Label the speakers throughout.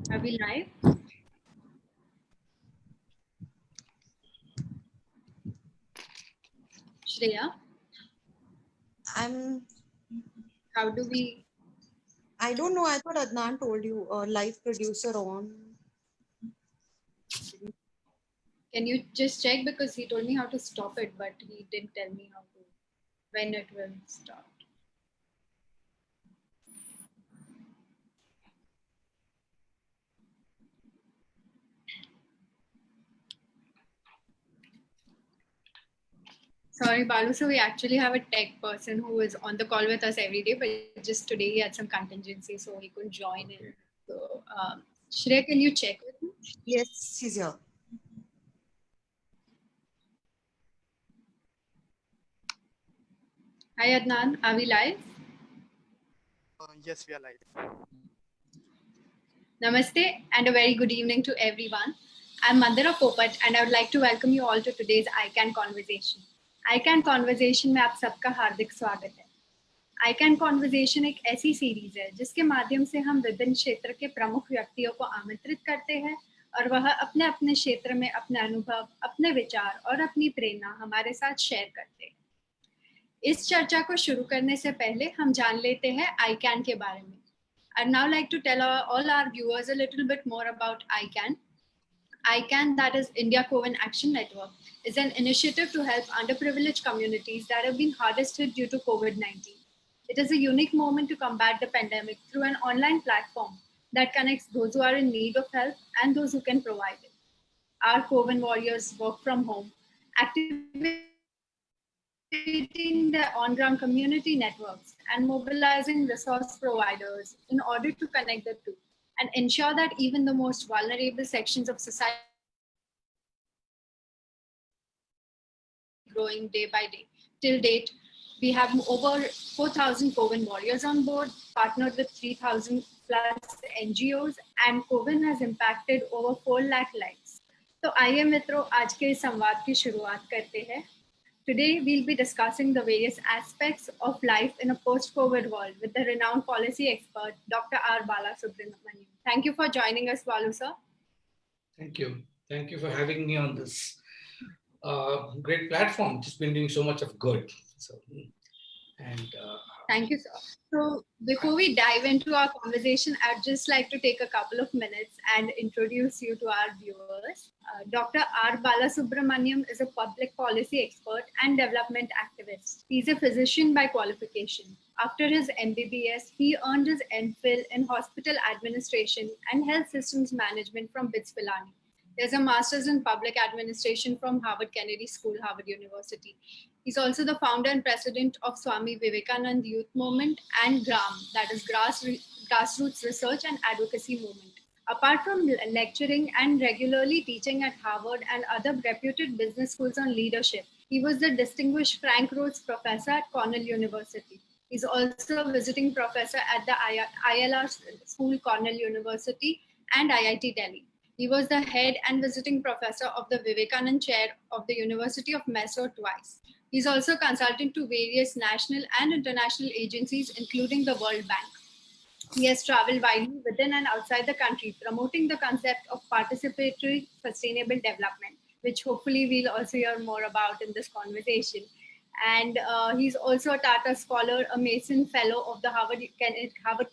Speaker 1: Are we live? Shreya, how do we?
Speaker 2: I don't know. I thought Adnan told you, live producer on.
Speaker 1: Can you just check, because he told me how to stop it, but he didn't tell me how to, when it will start. Sorry, Balu. So we actually have a tech person who is on the call with us every day, but just today he had some contingency, so he couldn't join in. So, Shreya, can you check with me?
Speaker 2: Yes, he's here.
Speaker 1: Hi, Adnan. Are we live?
Speaker 3: Yes, we are live.
Speaker 1: Namaste and a very good evening to everyone. I'm Mandira Popat and I would like to welcome you all to today's ICANN Conversation. ICANN Conversation में आप सबका हार्दिक स्वागत है. ICANN Conversation एक ऐसी series है जिसके माध्यम से हम विभिन्न क्षेत्र के प्रमुख व्यक्तियों को आमंत्रित करते हैं और वह अपने अपने क्षेत्र में अपने अनुभव, अपने विचार और अपनी प्रेरणा हमारे साथ शेयर करते हैं. इस चर्चा को शुरू करने से पहले हम जान लेते हैं ICANN के बारे में. I'd now like to tell all our viewers a little bit more about ICANN. ICANN, that is India Cohen Action Network, is an initiative to help underprivileged communities that have been hardest hit due to COVID-19. It is a unique moment to combat the pandemic through an online platform that connects those who are in need of help and those who can provide it. Our Cohen warriors work from home, activating their on-ground community networks and mobilizing resource providers in order to connect the two and ensure that even the most vulnerable sections of society growing day by day. Till date, we have over 4,000 Cohen warriors on board, partnered with 3,000 plus NGOs, and Cohen has impacted over 4 lakh lives. तो आइए मित्रों, आज के इस संवाद की शुरुआत करते हैं. Today, we'll be discussing the various aspects of life in a post-COVID world with the renowned policy expert, Dr. R. Balasubramaniam. Thank you for joining us, Balu sir.
Speaker 4: Thank you. Thank you for having me on this great platform. Just been doing so much of good. So,
Speaker 1: thank you, sir. So before we dive into our conversation, I'd just like to take a couple of minutes and introduce you to our viewers. Dr. R. Balasubramaniam is a public policy expert and development activist. He's a physician by qualification. After his MBBS, he earned his MPhil in hospital administration and health systems management from BITS Pilani. There's a master's in public administration from Harvard Kennedy School, Harvard University. He's also the founder and president of Swami Vivekananda Youth Movement and GRAAM, that is Grassroots Research and Advocacy Movement. Apart from lecturing and regularly teaching at Harvard and other reputed business schools on leadership, he was the distinguished Frank Rhodes Professor at Cornell University. He's also a visiting professor at the ILR School, Cornell University and IIT Delhi. He was the head and visiting professor of the Vivekananda Chair of the University of Mysore twice. He's also consultant to various national and international agencies, including the World Bank. He has traveled widely within and outside the country, promoting the concept of participatory sustainable development, which hopefully we'll also hear more about in this conversation. And he's also a Tata Scholar, a Mason Fellow of the Harvard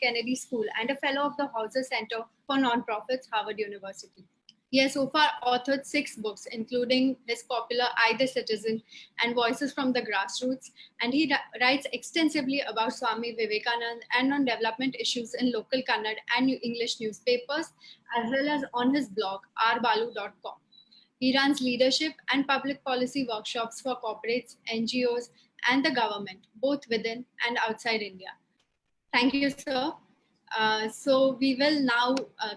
Speaker 1: Kennedy School, and a Fellow of the Hauser Center for Nonprofits, Harvard University. He has so far authored 6 books, including his popular I, the Citizen and Voices from the Grassroots, and he writes extensively about Swami Vivekananda and on development issues in local Kannada and English newspapers, as well as on his blog, rbalu.com. He runs leadership and public policy workshops for corporates, NGOs, and the government, both within and outside India. Thank you, sir. So we will now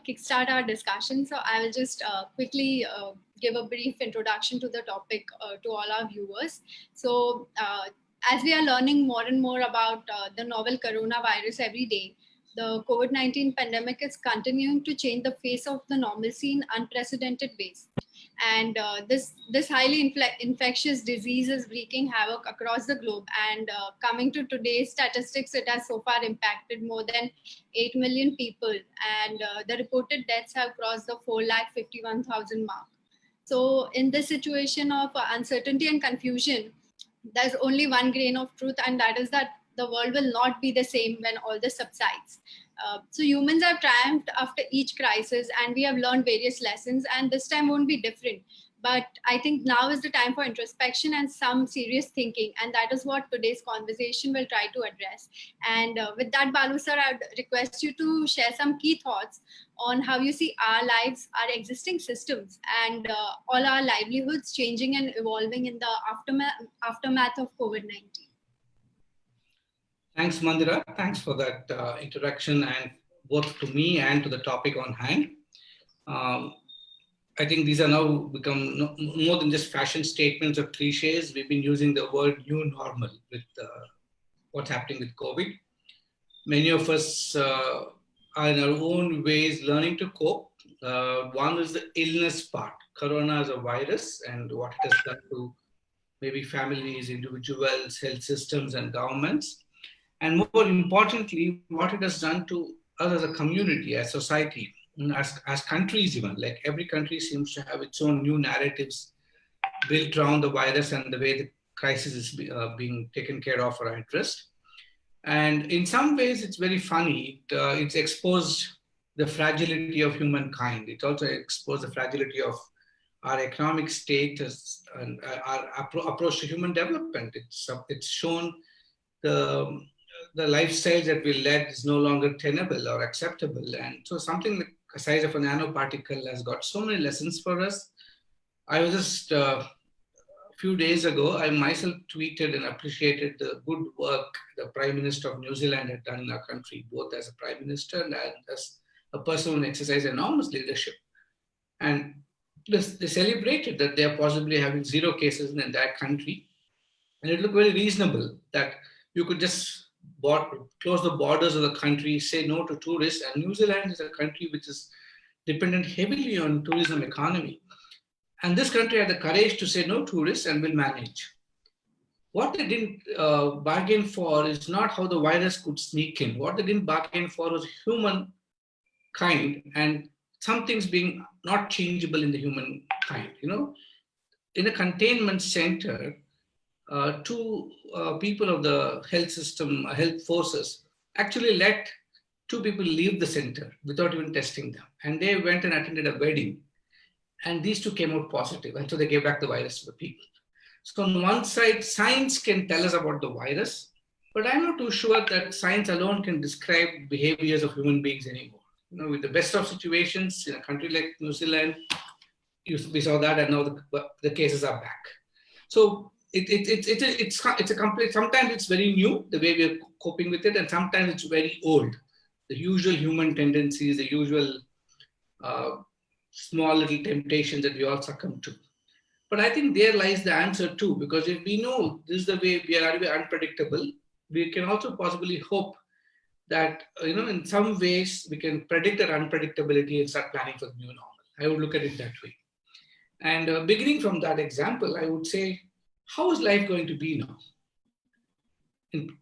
Speaker 1: kickstart our discussion. So I will just quickly give a brief introduction to the topic to all our viewers. So as we are learning more and more about the novel coronavirus every day, the COVID-19 pandemic is continuing to change the face of the normalcy in unprecedented ways. And this highly infectious disease is wreaking havoc across the globe. And coming to today's statistics, it has so far impacted more than 8 million people, and the reported deaths have crossed the 4,51,000 mark. So, in this situation of uncertainty and confusion, there's only one grain of truth, and that is that the world will not be the same when all this subsides. So humans have triumphed after each crisis, and we have learned various lessons, and this time won't be different. But I think now is the time for introspection and some serious thinking, and that is what today's conversation will try to address. And with that, Balu sir, I'd request you to share some key thoughts on how you see our lives, our existing systems, and all our livelihoods changing and evolving in the aftermath of COVID-19.
Speaker 4: Thanks, Mandira. Thanks for that introduction, and both to me and to the topic on hand. I think these are now become more than just fashion statements or cliches. We've been using the word new normal with what's happening with COVID. Many of us are in our own ways learning to cope. One is the illness part. Corona is a virus, and what it has done to maybe families, individuals, health systems, and governments. And more importantly, what it has done to us as a community, as society, as countries even. Like every country seems to have its own new narratives built around the virus and the way the crisis is being taken care of for our interest. And in some ways, it's very funny. It's exposed the fragility of humankind. It also exposed the fragility of our economic status and our approach to human development. It's shown the lifestyle that we led is no longer tenable or acceptable. And so something like the size of a nanoparticle has got so many lessons for us. I was just a few days ago, I myself tweeted and appreciated the good work the Prime Minister of New Zealand had done in our country, both as a Prime Minister and as a person who exercised enormous leadership. And they celebrated that they are possibly having 0 cases in that country. And it looked very reasonable that you could just close the borders of the country, say no to tourists. And New Zealand is a country which is dependent heavily on tourism economy. And this country had the courage to say no tourists and will manage. What they didn't bargain for is not how the virus could sneak in. What they didn't bargain for was humankind and some things being not changeable in the humankind. You know, in a containment center, two people of the health system, health forces, actually let 2 people leave the center without even testing them. And they went and attended a wedding. And these 2 came out positive. And so they gave back the virus to the people. So on one side, science can tell us about the virus, but I'm not too sure that science alone can describe behaviors of human beings anymore. You know, with the best of situations in a country like New Zealand, we saw that, and now the cases are back. So it's a complete. Sometimes it's very new the way we're coping with it, and sometimes it's very old. The usual human tendencies, the usual small little temptations that we all succumb to. But I think there lies the answer too, because if we know this is the way we are unpredictable, we can also possibly hope that, in some ways we can predict our unpredictability and start planning for the new normal. I would look at it that way. And beginning from that example, I would say, how is life going to be now?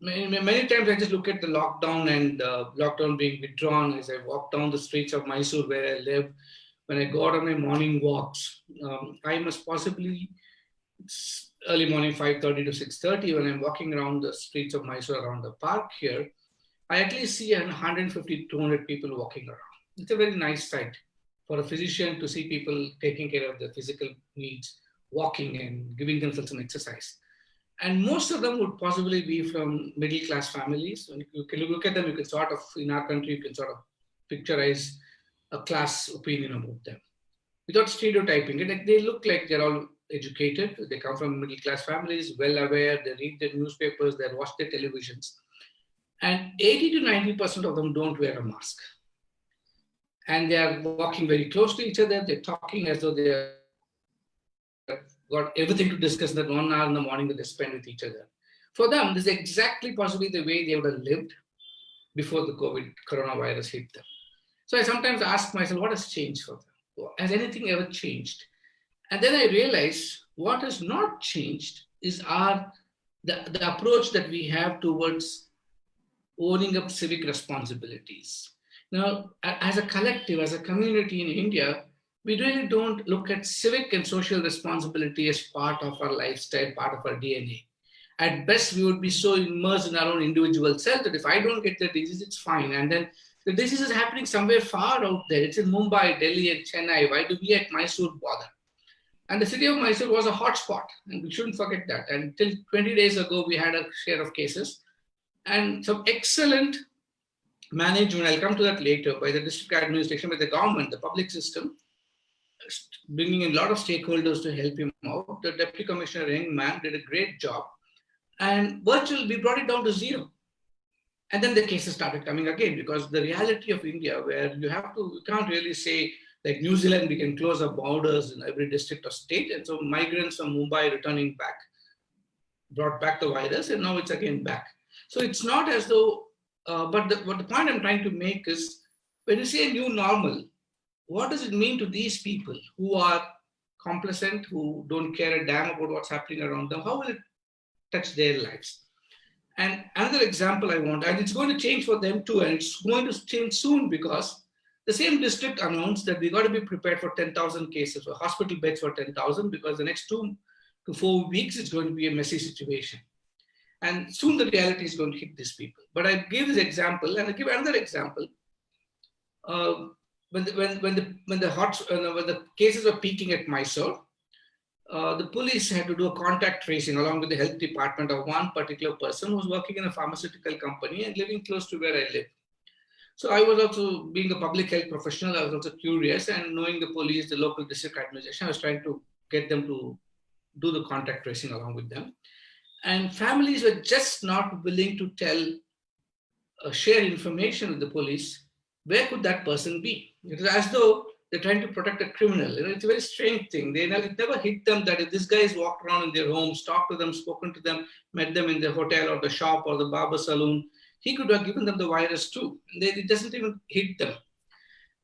Speaker 4: Many times I just look at the lockdown and lockdown being withdrawn as I walk down the streets of Mysore where I live. When I go out on my morning walks, I must possibly, it's early morning, 5:30 to 6:30, when I'm walking around the streets of Mysore around the park here, I at least see 150, 200 people walking around. It's a very nice sight for a physician to see people taking care of their physical needs, walking and giving themselves some exercise. And most of them would possibly be from middle-class families. When you can look at them, you can sort of, in our country, you can sort of picturize a class opinion about them without stereotyping it. Like, they look like they're all educated. They come from middle-class families, well aware. They read their newspapers, they watch their televisions. And 80 to 90% of them don't wear a mask. And they are walking very close to each other. They're talking as though they have got everything to discuss in that 1 hour in the morning that they spend with each other. For them, this is exactly possibly the way they would have lived before the coronavirus hit them. So I sometimes ask myself, what has changed for them? Has anything ever changed? And then I realized what has not changed is the approach that we have towards owning up civic responsibilities. Now, as a collective, as a community in India, we really don't look at civic and social responsibility as part of our lifestyle, part of our DNA. At best, we would be so immersed in our own individual self that if I don't get the disease, it's fine. And then the disease is happening somewhere far out there. It's in Mumbai, Delhi, and Chennai. Why do we at Mysore bother? And the city of Mysore was a hotspot, and we shouldn't forget that. And till 20 days ago, we had a share of cases. And some excellent management, I'll come to that later, by the district administration, by the government, the public system, bringing in a lot of stakeholders to help him out. The deputy commissioner, young man, did a great job. And virtual, we brought it down to zero. And then the cases started coming again, because the reality of India, where you can't really say, like New Zealand, we can close our borders in every district or state. And so migrants from Mumbai returning back brought back the virus, and now it's again back. So it's not as though, but the point I'm trying to make is, when you say new normal, what does it mean to these people who are complacent, who don't care a damn about what's happening around them? How will it touch their lives? And another example I want, and it's going to change for them too, and it's going to change soon, because the same district announced that we got to be prepared for 10,000 cases, or hospital beds for 10,000, because the next 2 to 4 weeks it's going to be a messy situation. And soon the reality is going to hit these people. But I gave this example, and I give another example. When the cases were peaking at Mysore, the police had to do a contact tracing along with the health department of one particular person who was working in a pharmaceutical company and living close to where I live. So I was also, being a public health professional, I was also curious, and knowing the police, the local district administration, I was trying to get them to do the contact tracing along with them. And families were just not willing to share information with the police. Where could that person be? It was as though they're trying to protect a criminal. It's a very strange thing. It never hit them that if this guy has walked around in their homes, talked to them, spoken to them, met them in the hotel or the shop or the barber salon, he could have given them the virus too. It doesn't even hit them.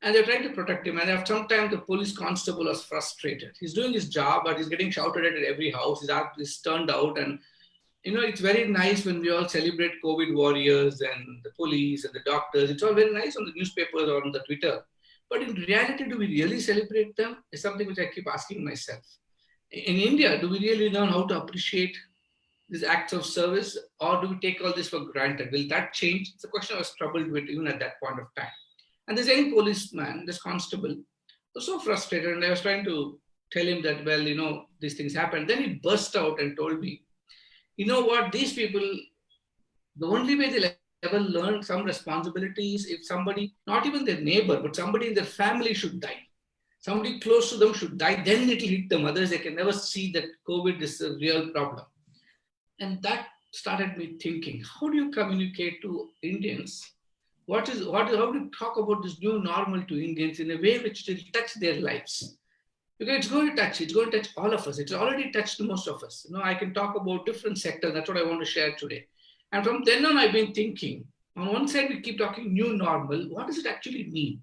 Speaker 4: And they're trying to protect him. And after some time, the police constable was frustrated. He's doing his job, but he's getting shouted at every house. He's turned out. And it's very nice when we all celebrate COVID warriors and the police and the doctors. It's all very nice on the newspapers or on the Twitter. But in reality, do we really celebrate them? It's something which I keep asking myself. In India, do we really learn how to appreciate these acts of service, or do we take all this for granted? Will that change? It's a question I was troubled with even at that point of time. And this young policeman, this constable, was so frustrated, and I was trying to tell him that, well, these things happen. Then he burst out and told me, you know what, these people, the only way they'll ever learn some responsibilities if somebody, not even their neighbor, but somebody in their family should die. Somebody close to them should die, then it'll hit them. Otherwise, they can never see that COVID is a real problem. And that started me thinking, how do you communicate to Indians? How do you talk about this new normal to Indians in a way which will touch their lives? Because it's going to touch all of us. It's already touched most of us. I can talk about different sectors. That's what I want to share today. And from then on, I've been thinking, on one side, we keep talking new normal. What does it actually mean?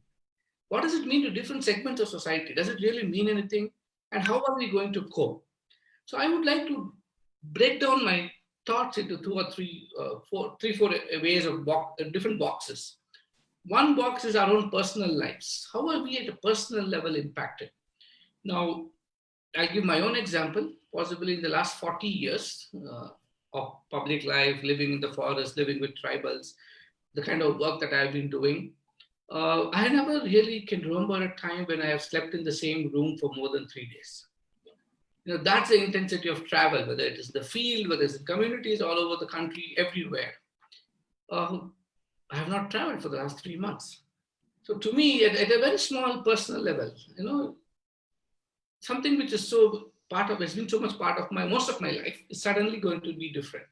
Speaker 4: What does it mean to different segments of society? Does it really mean anything? And how are we going to cope? So I would like to break down my thoughts into four ways of different boxes. One box is our own personal lives. How are we at a personal level impacted? Now, I'll give my own example. Possibly in the last 40 years of public life, living in the forest, living with tribals, the kind of work that I've been doing, I never really can remember a time when I have slept in the same room for more than 3 days. That's the intensity of travel, whether it is the field, whether it's in communities all over the country, everywhere. I have not traveled for the last 3 months. So to me, at a very small personal level, something which is has been so much part of most of my life is suddenly going to be different.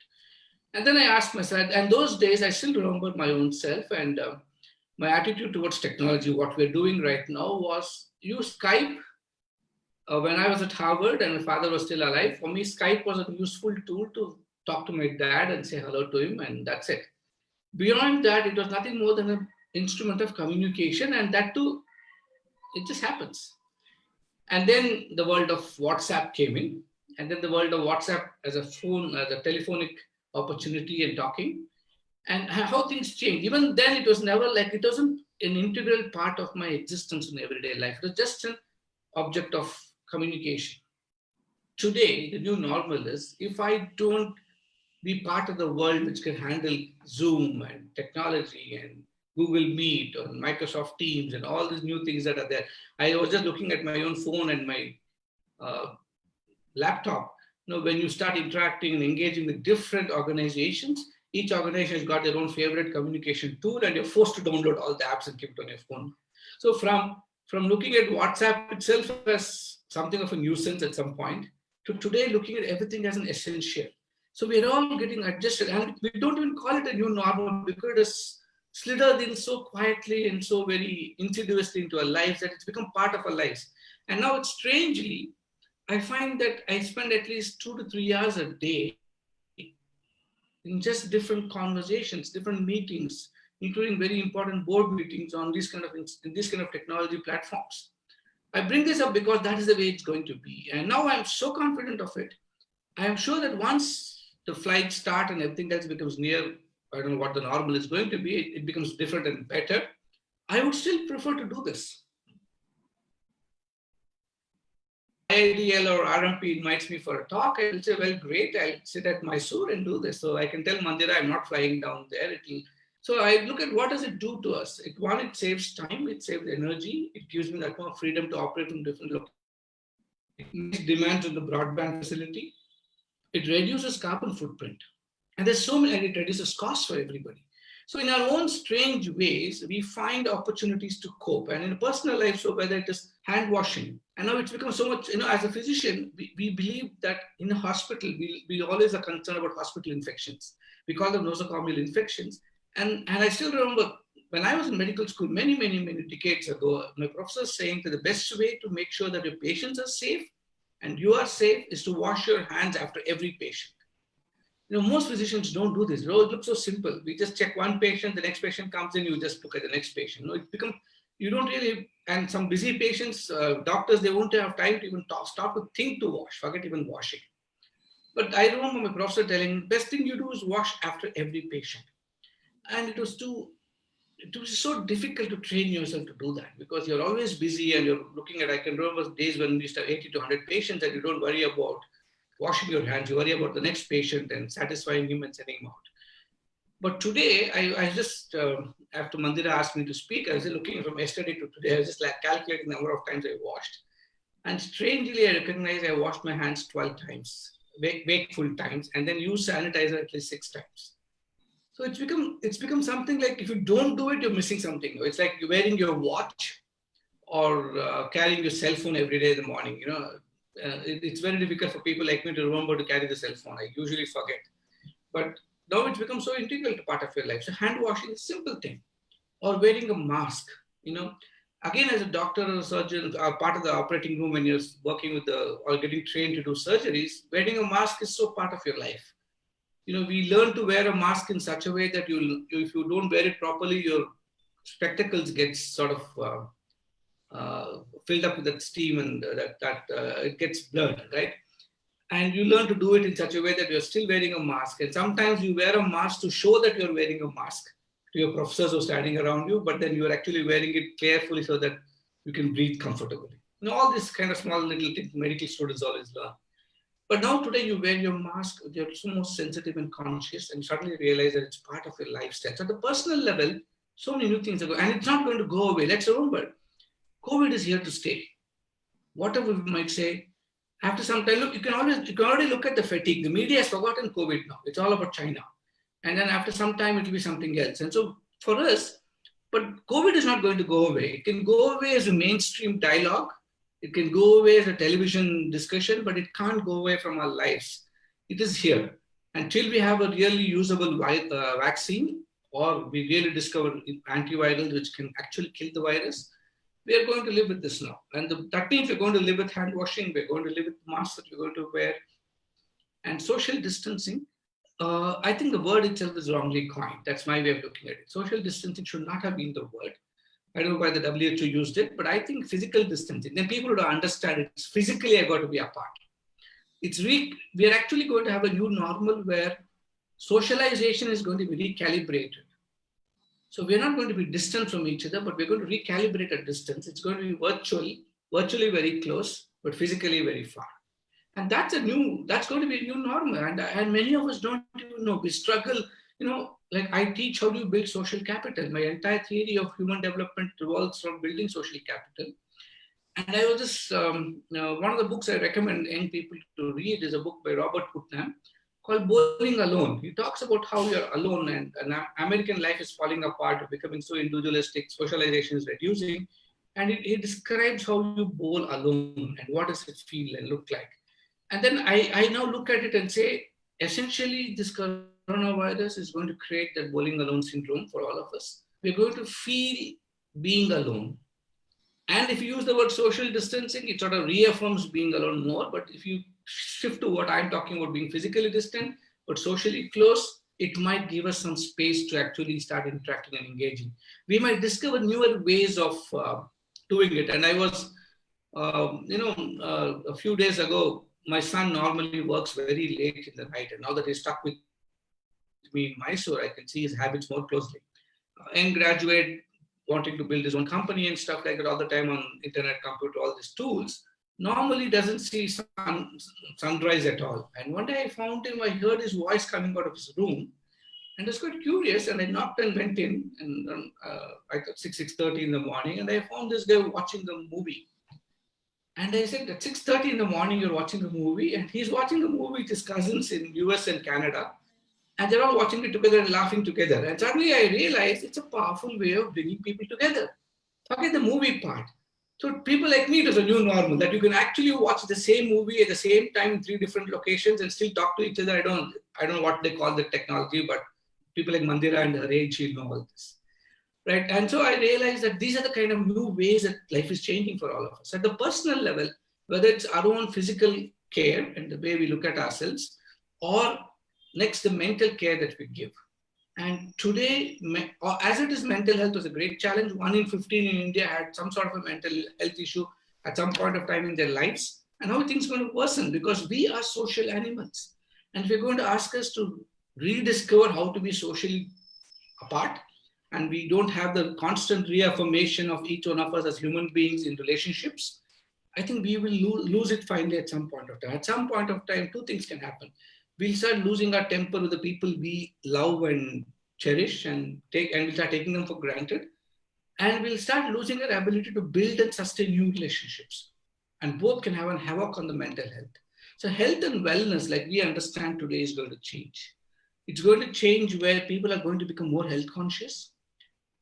Speaker 4: And then I asked myself, and those days I still remember my own self, and my attitude towards technology, what we're doing right now was use Skype. When I was at Harvard and my father was still alive, for me, Skype was a useful tool to talk to my dad and say hello to him, and that's it. Beyond that, it was nothing more than an instrument of communication, and that too, it just happens. And then the world of WhatsApp came in. And then the world of WhatsApp as a phone, as a telephonic opportunity and talking. And how things change. Even then, it was never like, it wasn't an integral part of my existence in everyday life. It was just an object of communication. Today, the new normal is, if I don't be part of the world which can handle Zoom and technology and Google Meet or Microsoft Teams and all these new things that are there. I was just looking at my own phone and my laptop. When you start interacting and engaging with different organizations, each organization has got their own favorite communication tool, and you're forced to download all the apps and keep it on your phone. So from looking at WhatsApp itself as something of a nuisance at some point, to today looking at everything as an essential. So we're all getting adjusted, and we don't even call it a new normal because it has slithered in so quietly and so very insidiously into our lives that it's become part of our lives. And now it's strangely, I find that I spend at least 2 to 3 hours a day in just different conversations, different meetings, including very important board meetings on these kind of technology platforms. I bring this up because that is the way it's going to be. And now I'm so confident of it. I am sure that once the flights start and everything else becomes near, I don't know what the normal is going to be, it becomes different and better. I would still prefer to do this. IIDL or RMP invites me for a talk, I will say, well, great, I'll sit at Mysore and do this. So I can tell Mandira I'm not flying down there. So I look at what does it do to us. It saves time, it saves energy, it gives me that more freedom to operate in different locations. It makes demands on the broadband facility. It reduces carbon footprint. And there's so many, and it reduces costs for everybody. So in our own strange ways, we find opportunities to cope. And in a personal life, so whether it is hand washing, and now it's become so much, as a physician, we believe that in a hospital, we always are concerned about hospital infections. We call them nosocomial infections. And I still remember when I was in medical school many decades ago, my professor saying that the best way to make sure that your patients are safe and you are safe is to wash your hands after every patient. Most physicians don't do this. It looks so simple. We just check one patient, the next patient comes in, you just look at the next patient. You don't really, and some busy patients, doctors, they won't have time to even stop to think to wash, forget even washing. But I remember my professor telling, best thing you do is wash after every patient. And it was so difficult to train yourself to do that because you're always busy and you're looking at, I can remember days when we used to have 80 to 100 patients and you don't worry about washing your hands, you worry about the next patient and satisfying him and sending him out. But today, I just, after Mandira asked me to speak, I was looking from yesterday to today, I was just like calculating the number of times I washed. And strangely, I recognized I washed my hands 12 times, wakeful times, and then used sanitizer at least 6 times. So it's become something like if you don't do it, you're missing something. It's like you're wearing your watch or carrying your cell phone every day in the morning. It's very difficult for people like me to remember to carry the cell phone. I usually forget. But now it's become so integral to part of your life. So hand washing is a simple thing. Or wearing a mask. Again, as a doctor or a surgeon, part of the operating room when you're working with or getting trained to do surgeries, wearing a mask is so part of your life. We learn to wear a mask in such a way that if you don't wear it properly, your spectacles get sort of filled up with that steam and it gets blurred, right? And you learn to do it in such a way that you're still wearing a mask. And sometimes you wear a mask to show that you're wearing a mask to your professors who are standing around you, but then you're actually wearing it carefully so that you can breathe comfortably. All this kind of small little things medical students always learn. But now today you wear your mask, you're so more sensitive and conscious and suddenly realize that it's part of your lifestyle. So at the personal level, so many new things are going, and it's not going to go away. Let's remember, COVID is here to stay. Whatever we might say, after some time, look, you can already look at the fatigue. The media has forgotten COVID now. It's all about China. And then after some time, it will be something else. And so for us, but COVID is not going to go away. It can go away as a mainstream dialogue. It can go away as a television discussion, but it can't go away from our lives. It is here. Until we have a really usable vaccine or we really discover antivirals which can actually kill the virus, we are going to live with this now. And that means we're going to live with hand washing, we're going to live with masks that we're going to wear. And social distancing, I think the word itself is wrongly coined. That's my way of looking at it. Social distancing should not have been the word. I don't know why the WHO used it, but I think physical distancing. Then people would understand it's physically I got to be apart. We are actually going to have a new normal where socialization is going to be recalibrated. So we're not going to be distant from each other, but we're going to recalibrate at distance. It's going to be virtually very close, but physically very far. And that's going to be a new normal. And many of us don't even know. We struggle, like I teach how do you build social capital. My entire theory of human development revolves from building social capital. And I was just, one of the books I recommend young people to read is a book by Robert Putnam called Bowling Alone. He talks about how you're alone and American life is falling apart, becoming so individualistic, socialization is reducing. And he describes how you bowl alone and what does it feel and look like. And then I now look at it and say, essentially, this coronavirus is going to create that bowling alone syndrome for all of us. We're going to feel being alone. And if you use the word social distancing, it sort of reaffirms being alone more. But if you shift to what I'm talking about, being physically distant, but socially close, it might give us some space to actually start interacting and engaging. We might discover newer ways of doing it. And I was, a few days ago, my son normally works very late in the night. And now that he's stuck with me in Mysore, I can see his habits more closely. And graduate, wanting to build his own company and stuff like that all the time on internet, computer, all these tools, normally doesn't see sunrise at all. And one day I found him, I heard his voice coming out of his room and I was quite curious and I knocked and went in and I thought 6:30 in the morning and I found this guy watching the movie. And I said, at 6:30 in the morning, you're watching a movie and he's watching a movie with his cousins in US and Canada. And they're all watching it together and laughing together. And suddenly I realized it's a powerful way of bringing people together. Forget the movie part. So people like me, it was a new normal that you can actually watch the same movie at the same time in 3 different locations and still talk to each other. I don't know what they call the technology, but people like Mandira and her age, she'll know all this. Right? And so I realized that these are the kind of new ways that life is changing for all of us. At the personal level, whether it's our own physical care and the way we look at ourselves, or next, the mental care that we give. And today, as it is, mental health was a great challenge. 1 in 15 in India had some sort of a mental health issue at some point of time in their lives. And how things are going to worsen because we are social animals. And we're going to ask us to rediscover how to be socially apart. And we don't have the constant reaffirmation of each one of us as human beings in relationships. I think we will lose it finally at some point of time. At some point of time, 2 things can happen. We'll start losing our temper with the people we love and cherish and we'll start taking them for granted. And we'll start losing our ability to build and sustain new relationships. And both can have a havoc on the mental health. So health and wellness, like we understand today, is going to change. It's going to change where people are going to become more health conscious.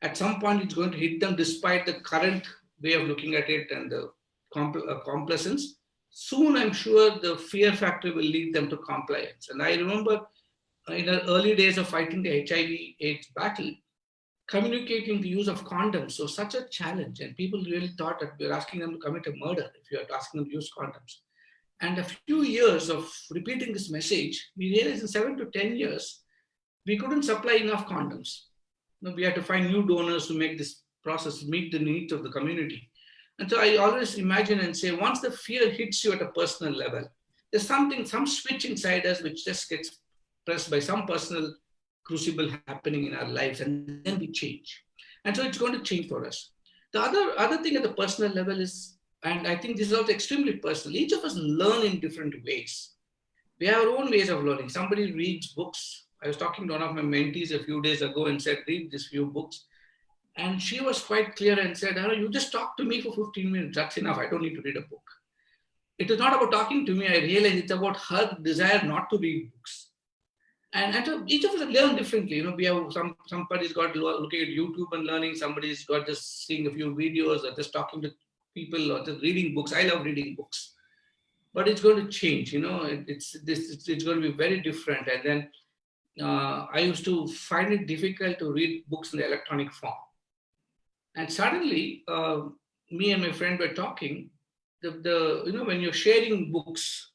Speaker 4: At some point, it's going to hit them despite the current way of looking at it and the complacence. Soon, I'm sure the fear factor will lead them to compliance. And I remember in the early days of fighting the HIV/AIDS battle, communicating the use of condoms was such a challenge. And people really thought that we were asking them to commit a murder if you are asking them to use condoms. And a few years of repeating this message, we realized in 7 to 10 years, we couldn't supply enough condoms. We had to find new donors to make this process meet the needs of the community. And so I always imagine and say, once the fear hits you at a personal level, there's some switch inside us which just gets pressed by some personal crucible happening in our lives, and then we change. And so it's going to change for us. The other thing at the personal level is, and I think this is also extremely personal, each of us learn in different ways. We have our own ways of learning. Somebody reads books. I was talking to one of my mentees a few days ago and said, read these few books. And she was quite clear and said, you just talk to me for 15 minutes. That's enough. I don't need to read a book. It is not about talking to me. I realize it's about her desire not to read books. And so each of us learn differently. We have somebody's got looking at YouTube and learning. Somebody's got just seeing a few videos or just talking to people or just reading books. I love reading books. But it's going to change. It's going to be very different. And then I used to find it difficult to read books in the electronic form. And suddenly, me and my friend were talking. When you're sharing books,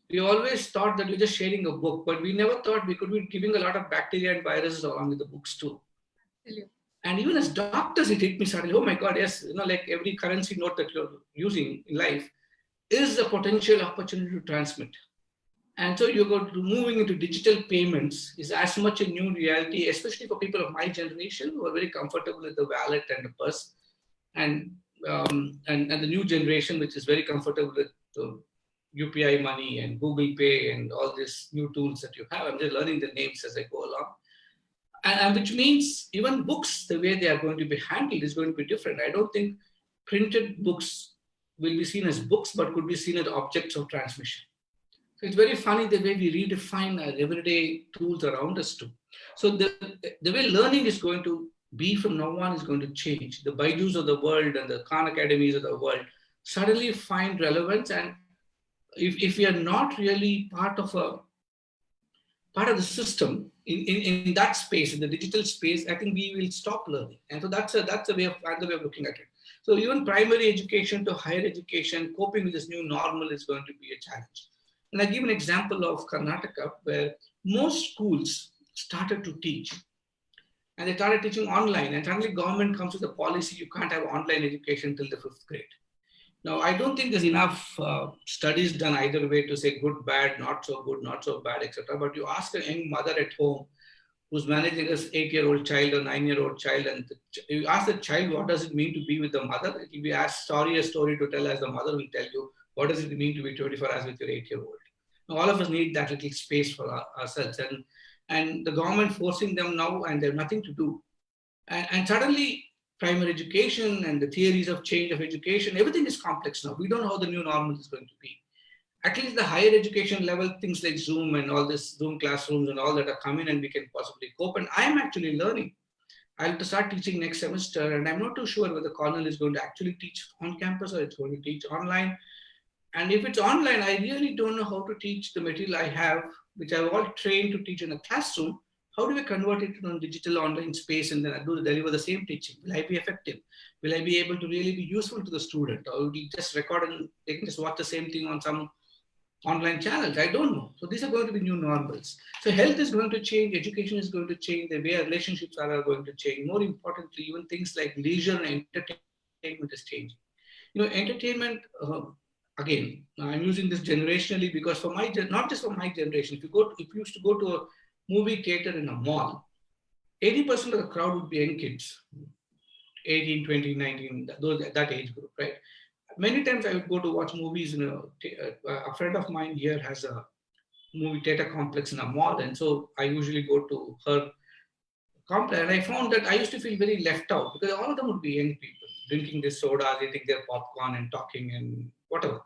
Speaker 4: we always thought that we're just sharing a book, but we never thought we could be giving a lot of bacteria and viruses along with the books too. And even as doctors, it hit me suddenly, oh my God, yes, like every currency note that you're using in life is a potential opportunity to transmit. And so you go to moving into digital payments is as much a new reality, especially for people of my generation who are very comfortable with the wallet and the purse, and the new generation, which is very comfortable with the UPI money and Google Pay and all these new tools that you have. I'm just learning the names as I go along. And which means even books, the way they are going to be handled is going to be different. I don't think printed books will be seen as books, but could be seen as objects of transmission. So it's very funny the way we redefine our everyday tools around us too. So the way learning is going to be from now on is going to change. The Baidus of the world and the Khan Academies of the world suddenly find relevance. And if we are not really part of the system in that space, in the digital space, I think we will stop learning. And so that's the way of looking at it. So even primary education to higher education, coping with this new normal is going to be a challenge. And I give an example of Karnataka, where most schools started to teach. And they started teaching online. And suddenly government comes with a policy, you can't have online education till the 5th grade. Now, I don't think there's enough studies done either way to say good, bad, not so good, not so bad, etc. But you ask a young mother at home who's managing an 8-year-old child or 9-year-old child, and you ask the child, what does it mean to be with the mother? It will be as sorry a story to tell as the mother will tell you, what does it mean to be 24 hours with your 8-year-old? Now, all of us need that little space for ourselves. And the government forcing them now, and they have nothing to do. And suddenly, primary education and the theories of change of education, everything is complex now. We don't know how the new normal is going to be. At least the higher education level, things like Zoom and all this Zoom classrooms and all that are coming, and we can possibly cope. And I am actually learning. I'll have to start teaching next semester, and I'm not too sure whether Cornell is going to actually teach on campus or it's going to teach online. And if it's online, I really don't know how to teach the material I have, which I've all trained to teach in a classroom. How do we convert it to a digital online space and then deliver the same teaching? Will I be effective? Will I be able to really be useful to the student? Or will we just record and they can just watch the same thing on some online channels? I don't know. So these are going to be new normals. So health is going to change, education is going to change, the way our relationships are going to change. More importantly, even things like leisure and entertainment is changing. Entertainment, again, I'm using this generationally because for not just for my generation, if you used to go to a movie theater in a mall, 80% of the crowd would be young kids, 18, 20, 19, that age group, right? Many times I would go to watch movies in a friend of mine here has a movie theater complex in a mall. And so I usually go to her complex. And I found that I used to feel very left out because all of them would be young people drinking their sodas, eating their popcorn and talking and whatever.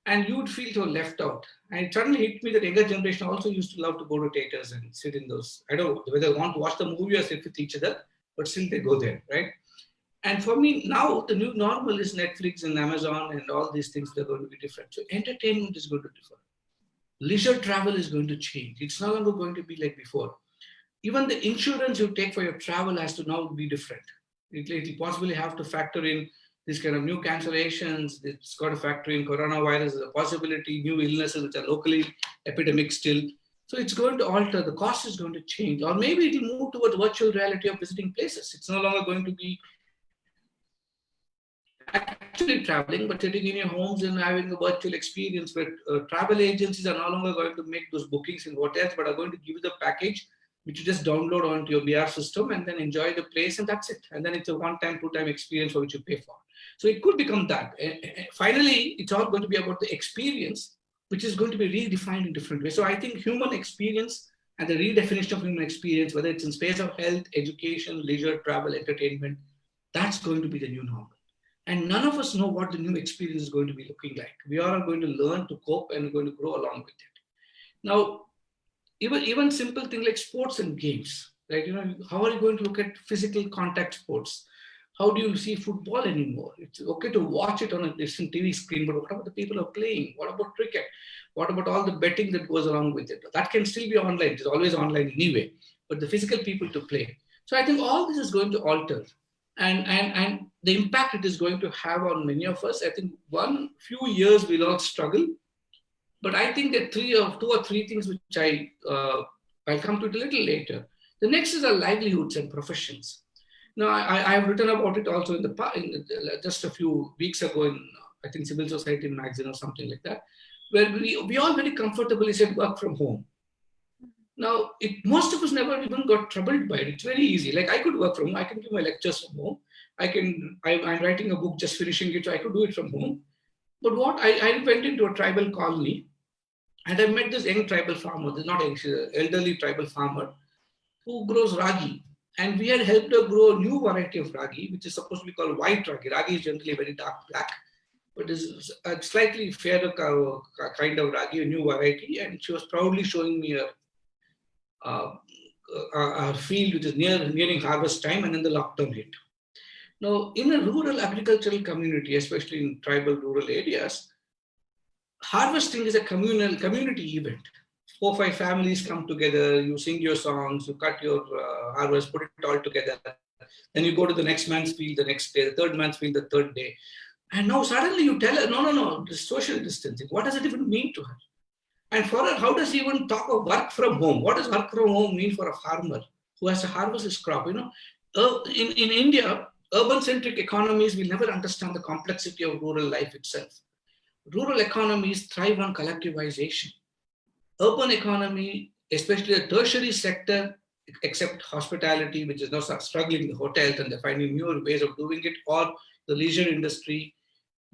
Speaker 4: And you would feel so left out. And it suddenly hit me that younger generation also used to love to go to theaters and sit in those. I don't know whether they want to watch the movie or sit with each other, but still they go there, right? And for me now, the new normal is Netflix and Amazon and all these things, they're going to be different. So entertainment is going to differ. Leisure travel is going to change. It's no longer going to be like before. Even the insurance you take for your travel has to now be different. It possibly have to factor in this kind of new cancellations. It's got to factor in coronavirus as a possibility, new illnesses which are locally epidemic still. So it's going to alter, the cost is going to change, or maybe it will move towards virtual reality of visiting places. It's no longer going to be actually traveling, but sitting in your homes and having a virtual experience where travel agencies are no longer going to make those bookings in hotels, but are going to give you the package, which you just download onto your VR system and then enjoy the place, and that's it. And then it's a one-time, two-time experience for which you pay for. So it could become that. Finally, it's all going to be about the experience, which is going to be redefined in different ways. So I think human experience and the redefinition of human experience, whether it's in space of health, education, leisure, travel, entertainment, that's going to be the new normal. And none of us know what the new experience is going to be looking like. We all are going to learn to cope and we're going to grow along with it. Now, even simple things like sports and games, right? How are you going to look at physical contact sports? How do you see football anymore? It's okay to watch it on a distant TV screen, but what about the people who are playing? What about cricket? What about all the betting that goes along with it? That can still be online. It's always online anyway, but the physical people to play. So I think all this is going to alter. And the impact it is going to have on many of us, I think few years we'll all struggle. But I think that two or three things which I'll come to it a little later. The next is our livelihoods and professions. No, I have written about it also in just a few weeks ago in, I think, Civil Society magazine or something like that, where we all very comfortably said work from home. Now, most of us never even got troubled by it. It's very easy. Like I could work from home. I can give my lectures from home. I'm writing a book, just finishing it, so I could do it from home. But I went into a tribal colony and I met this young tribal farmer, this not young, she's an elderly tribal farmer who grows ragi. And we had helped her grow a new variety of ragi, which is supposed to be called white ragi. Ragi is generally very dark black, but is a slightly fairer kind of ragi, a new variety. And she was proudly showing me a field which is nearing harvest time, and then the lockdown hit. Now, in a rural agricultural community, especially in tribal rural areas, harvesting is a community event. 4 or 5 families come together, you sing your songs, you cut your harvest, put it all together. Then you go to the next man's field the next day, the third man's field the third day. And now suddenly you tell her, no, this social distancing. What does it even mean to her? And for her, how does she even talk of work from home? What does work from home mean for a farmer who has to harvest his crop? In India, urban-centric economies will never understand the complexity of rural life itself. Rural economies thrive on collectivization. Urban economy, especially the tertiary sector, except hospitality, which is now struggling, the hotels, and they're finding newer ways of doing it, or the leisure industry.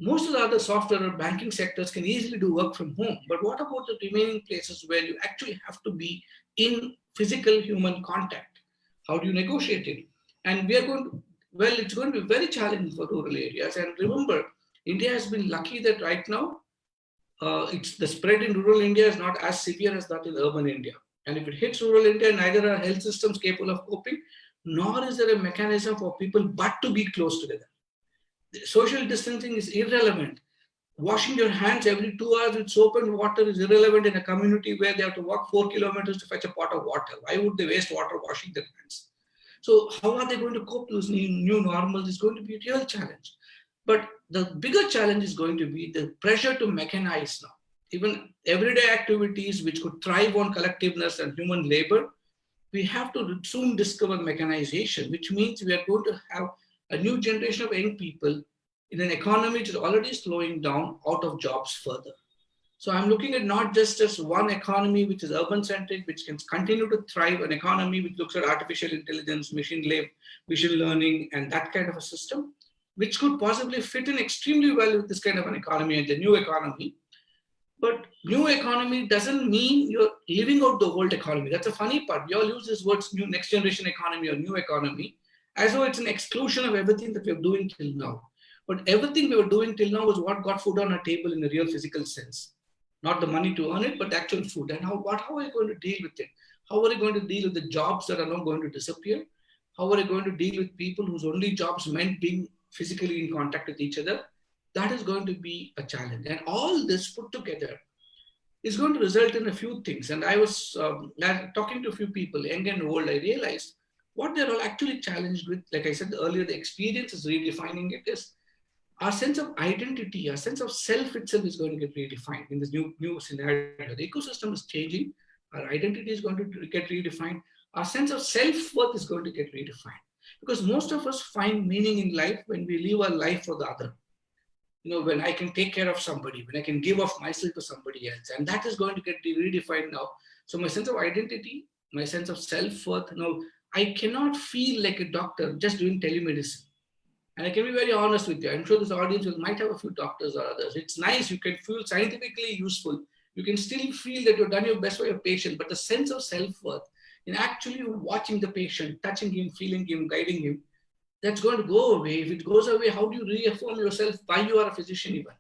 Speaker 4: Most of the other software or banking sectors can easily do work from home. But what about the remaining places where you actually have to be in physical human contact? How do you negotiate it? And it's going to be very challenging for rural areas. And remember, India has been lucky that right now, the spread in rural India is not as severe as that in urban India. And if it hits rural India, neither are health systems capable of coping, nor is there a mechanism for people but to be close together. Social distancing is irrelevant. Washing your hands every 2 hours with soap and water is irrelevant in a community where they have to walk 4 kilometers to fetch a pot of water. Why would they waste water washing their hands? So how are they going to cope with this new normal? Is going to be a real challenge. But the bigger challenge is going to be the pressure to mechanize now. Even everyday activities which could thrive on collectiveness and human labor, we have to soon discover mechanization, which means we are going to have a new generation of young people in an economy which is already slowing down out of jobs further. So I'm looking at not just as one economy which is urban-centric, which can continue to thrive, an economy which looks at artificial intelligence, machine learning, and that kind of a system, which could possibly fit in extremely well with this kind of an economy and the new economy. But new economy doesn't mean you're living out the old economy. That's a funny part. We all use these words, new next generation economy or new economy, as though it's an exclusion of everything that we're doing till now. But everything we were doing till now was what got food on our table in a real physical sense. Not the money to earn it, but actual food. And how are we going to deal with it? How are we going to deal with the jobs that are now going to disappear? How are we going to deal with people whose only jobs meant being physically in contact with each other? That is going to be a challenge. And all this put together is going to result in a few things. And I was talking to a few people, young and old, I realized what they're all actually challenged with, like I said earlier, the experience is redefining it, is our sense of identity, our sense of self itself is going to get redefined in this new scenario. The ecosystem is changing. Our identity is going to get redefined. Our sense of self-worth is going to get redefined. Because most of us find meaning in life when we live our life for the other. When I can take care of somebody, when I can give of myself to somebody else. And that is going to get redefined now. So my sense of identity, my sense of self-worth, I cannot feel like a doctor just doing telemedicine. And I can be very honest with you. I'm sure this audience might have a few doctors or others. It's nice. You can feel scientifically useful. You can still feel that you've done your best for your patient. But the sense of self-worth in actually watching the patient, touching him, feeling him, guiding him, that's going to go away. If it goes away, how do you reaffirm yourself why you are a physician even?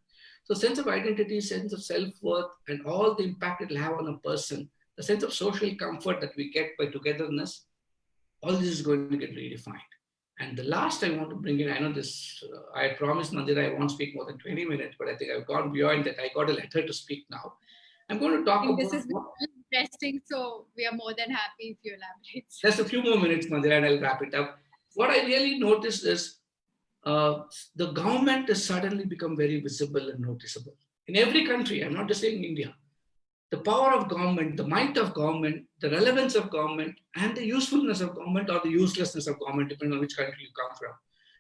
Speaker 4: So sense of identity, sense of self-worth, and all the impact it will have on a person, the sense of social comfort that we get by togetherness, all this is going to get redefined. And the last I want to bring in, I know this, I promised Mandira I won't speak more than 20 minutes, but I think I've gone beyond that. I got a letter to speak now. I'm going to talk about—
Speaker 1: This is interesting, so we are more than happy if you elaborate.
Speaker 4: Just a few more minutes, Mandira, and I'll wrap it up. What I really noticed is the government has suddenly become very visible and noticeable. In every country, I'm not just saying India. the power of government, the might of government, the relevance of government, and the usefulness of government or the uselessness of government, depending on which country you come from,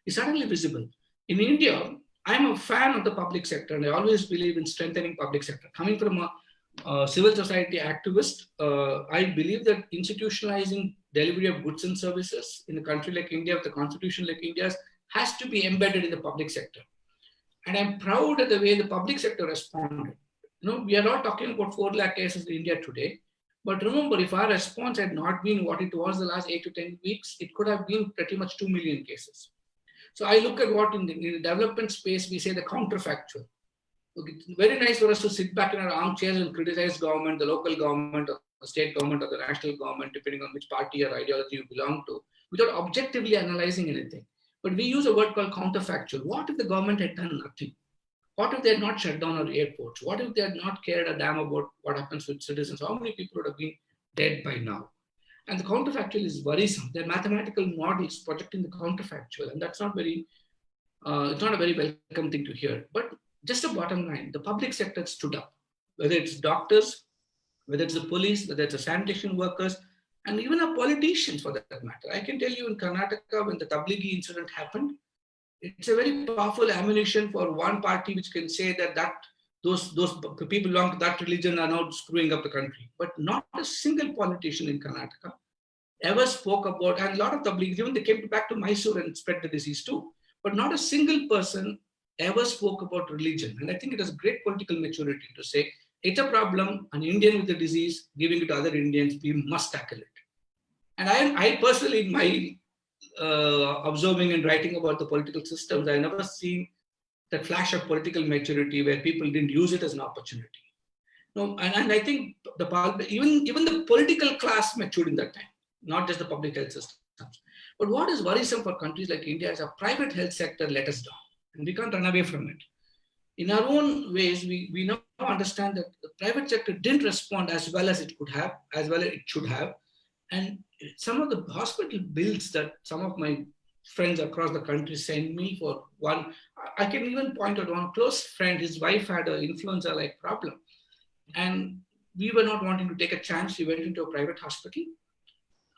Speaker 4: is suddenly visible. In India, I'm a fan of the public sector, and I always believe in strengthening public sector. Coming from a civil society activist, I believe that institutionalizing delivery of goods and services in a country like India, with a constitution like India's, has to be embedded in the public sector. And I'm proud of the way the public sector responded. We are not talking about 4 lakh cases in India today. But remember, if our response had not been what it was the last 8 to 10 weeks, it could have been pretty much 2 million cases. So I look at what in the development space, we say the counterfactual. Okay, it's very nice for us to sit back in our armchairs and criticize government, the local government, or the state government, or the national government, depending on which party or ideology you belong to, without objectively analyzing anything. But we use a word called counterfactual. What if the government had done nothing? What if they had not shut down our airports? What if they had not cared a damn about what happens with citizens? How many people would have been dead by now? And the counterfactual is worrisome. They're mathematical models projecting the counterfactual, and that's not very, it's not a very welcome thing to hear. But just a bottom line, the public sector stood up, whether it's doctors, whether it's the police, whether it's the sanitation workers, and even our politicians for that matter. I can tell you in Karnataka, when the Tablighi incident happened, it's a very powerful ammunition for one party which can say that those people belong to that religion are now screwing up the country. But not a single politician in Karnataka ever spoke about, and a lot of Tablighis, even they came back to Mysore and spread the disease too. But not a single person ever spoke about religion. And I think it has great political maturity to say, it's a problem, an Indian with the disease, giving it to other Indians, we must tackle it. And I personally, in my observing and writing about the political systems, I never seen that flash of political maturity where people didn't use it as an opportunity. No, and I think even the political class matured in that time, not just the public health systems. But what is worrisome for countries like India is our private health sector let us down, and we can't run away from it. In our own ways, we now understand that the private sector didn't respond as well as it could have, as well as it should have. And some of the hospital bills that some of my friends across the country send me for one, I can even point out one close friend, his wife had an influenza-like problem. And we were not wanting to take a chance. She went into a private hospital.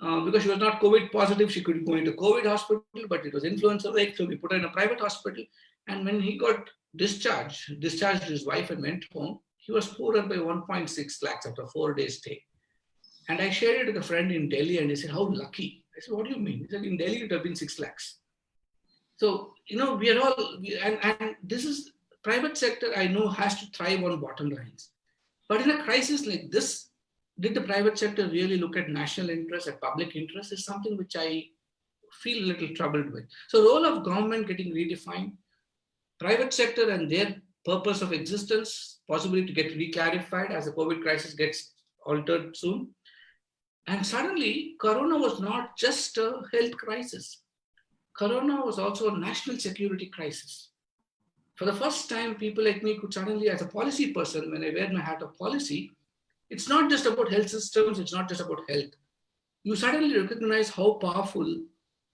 Speaker 4: Because she was not COVID positive, she couldn't go into COVID hospital, but it was influenza-like, so we put her in a private hospital. And when he got discharged his wife and went home, he was poorer by 1.6 lakhs after a 4-day stay. And I shared it with a friend in Delhi, and he said, how lucky? I said, what do you mean? He said, in Delhi, it would have been 6 lakhs. So, we are all, and this is, private sector, I know, has to thrive on bottom lines. But in a crisis like this, did the private sector really look at national interest, at public interest, is something which I feel a little troubled with. So role of government getting redefined, private sector and their purpose of existence, possibly to get reclarified as the COVID crisis gets altered soon. And suddenly, Corona was not just a health crisis. Corona was also a national security crisis. For the first time, people like me could suddenly, as a policy person, when I wear my hat of policy, it's not just about health systems, it's not just about health. You suddenly recognize how powerful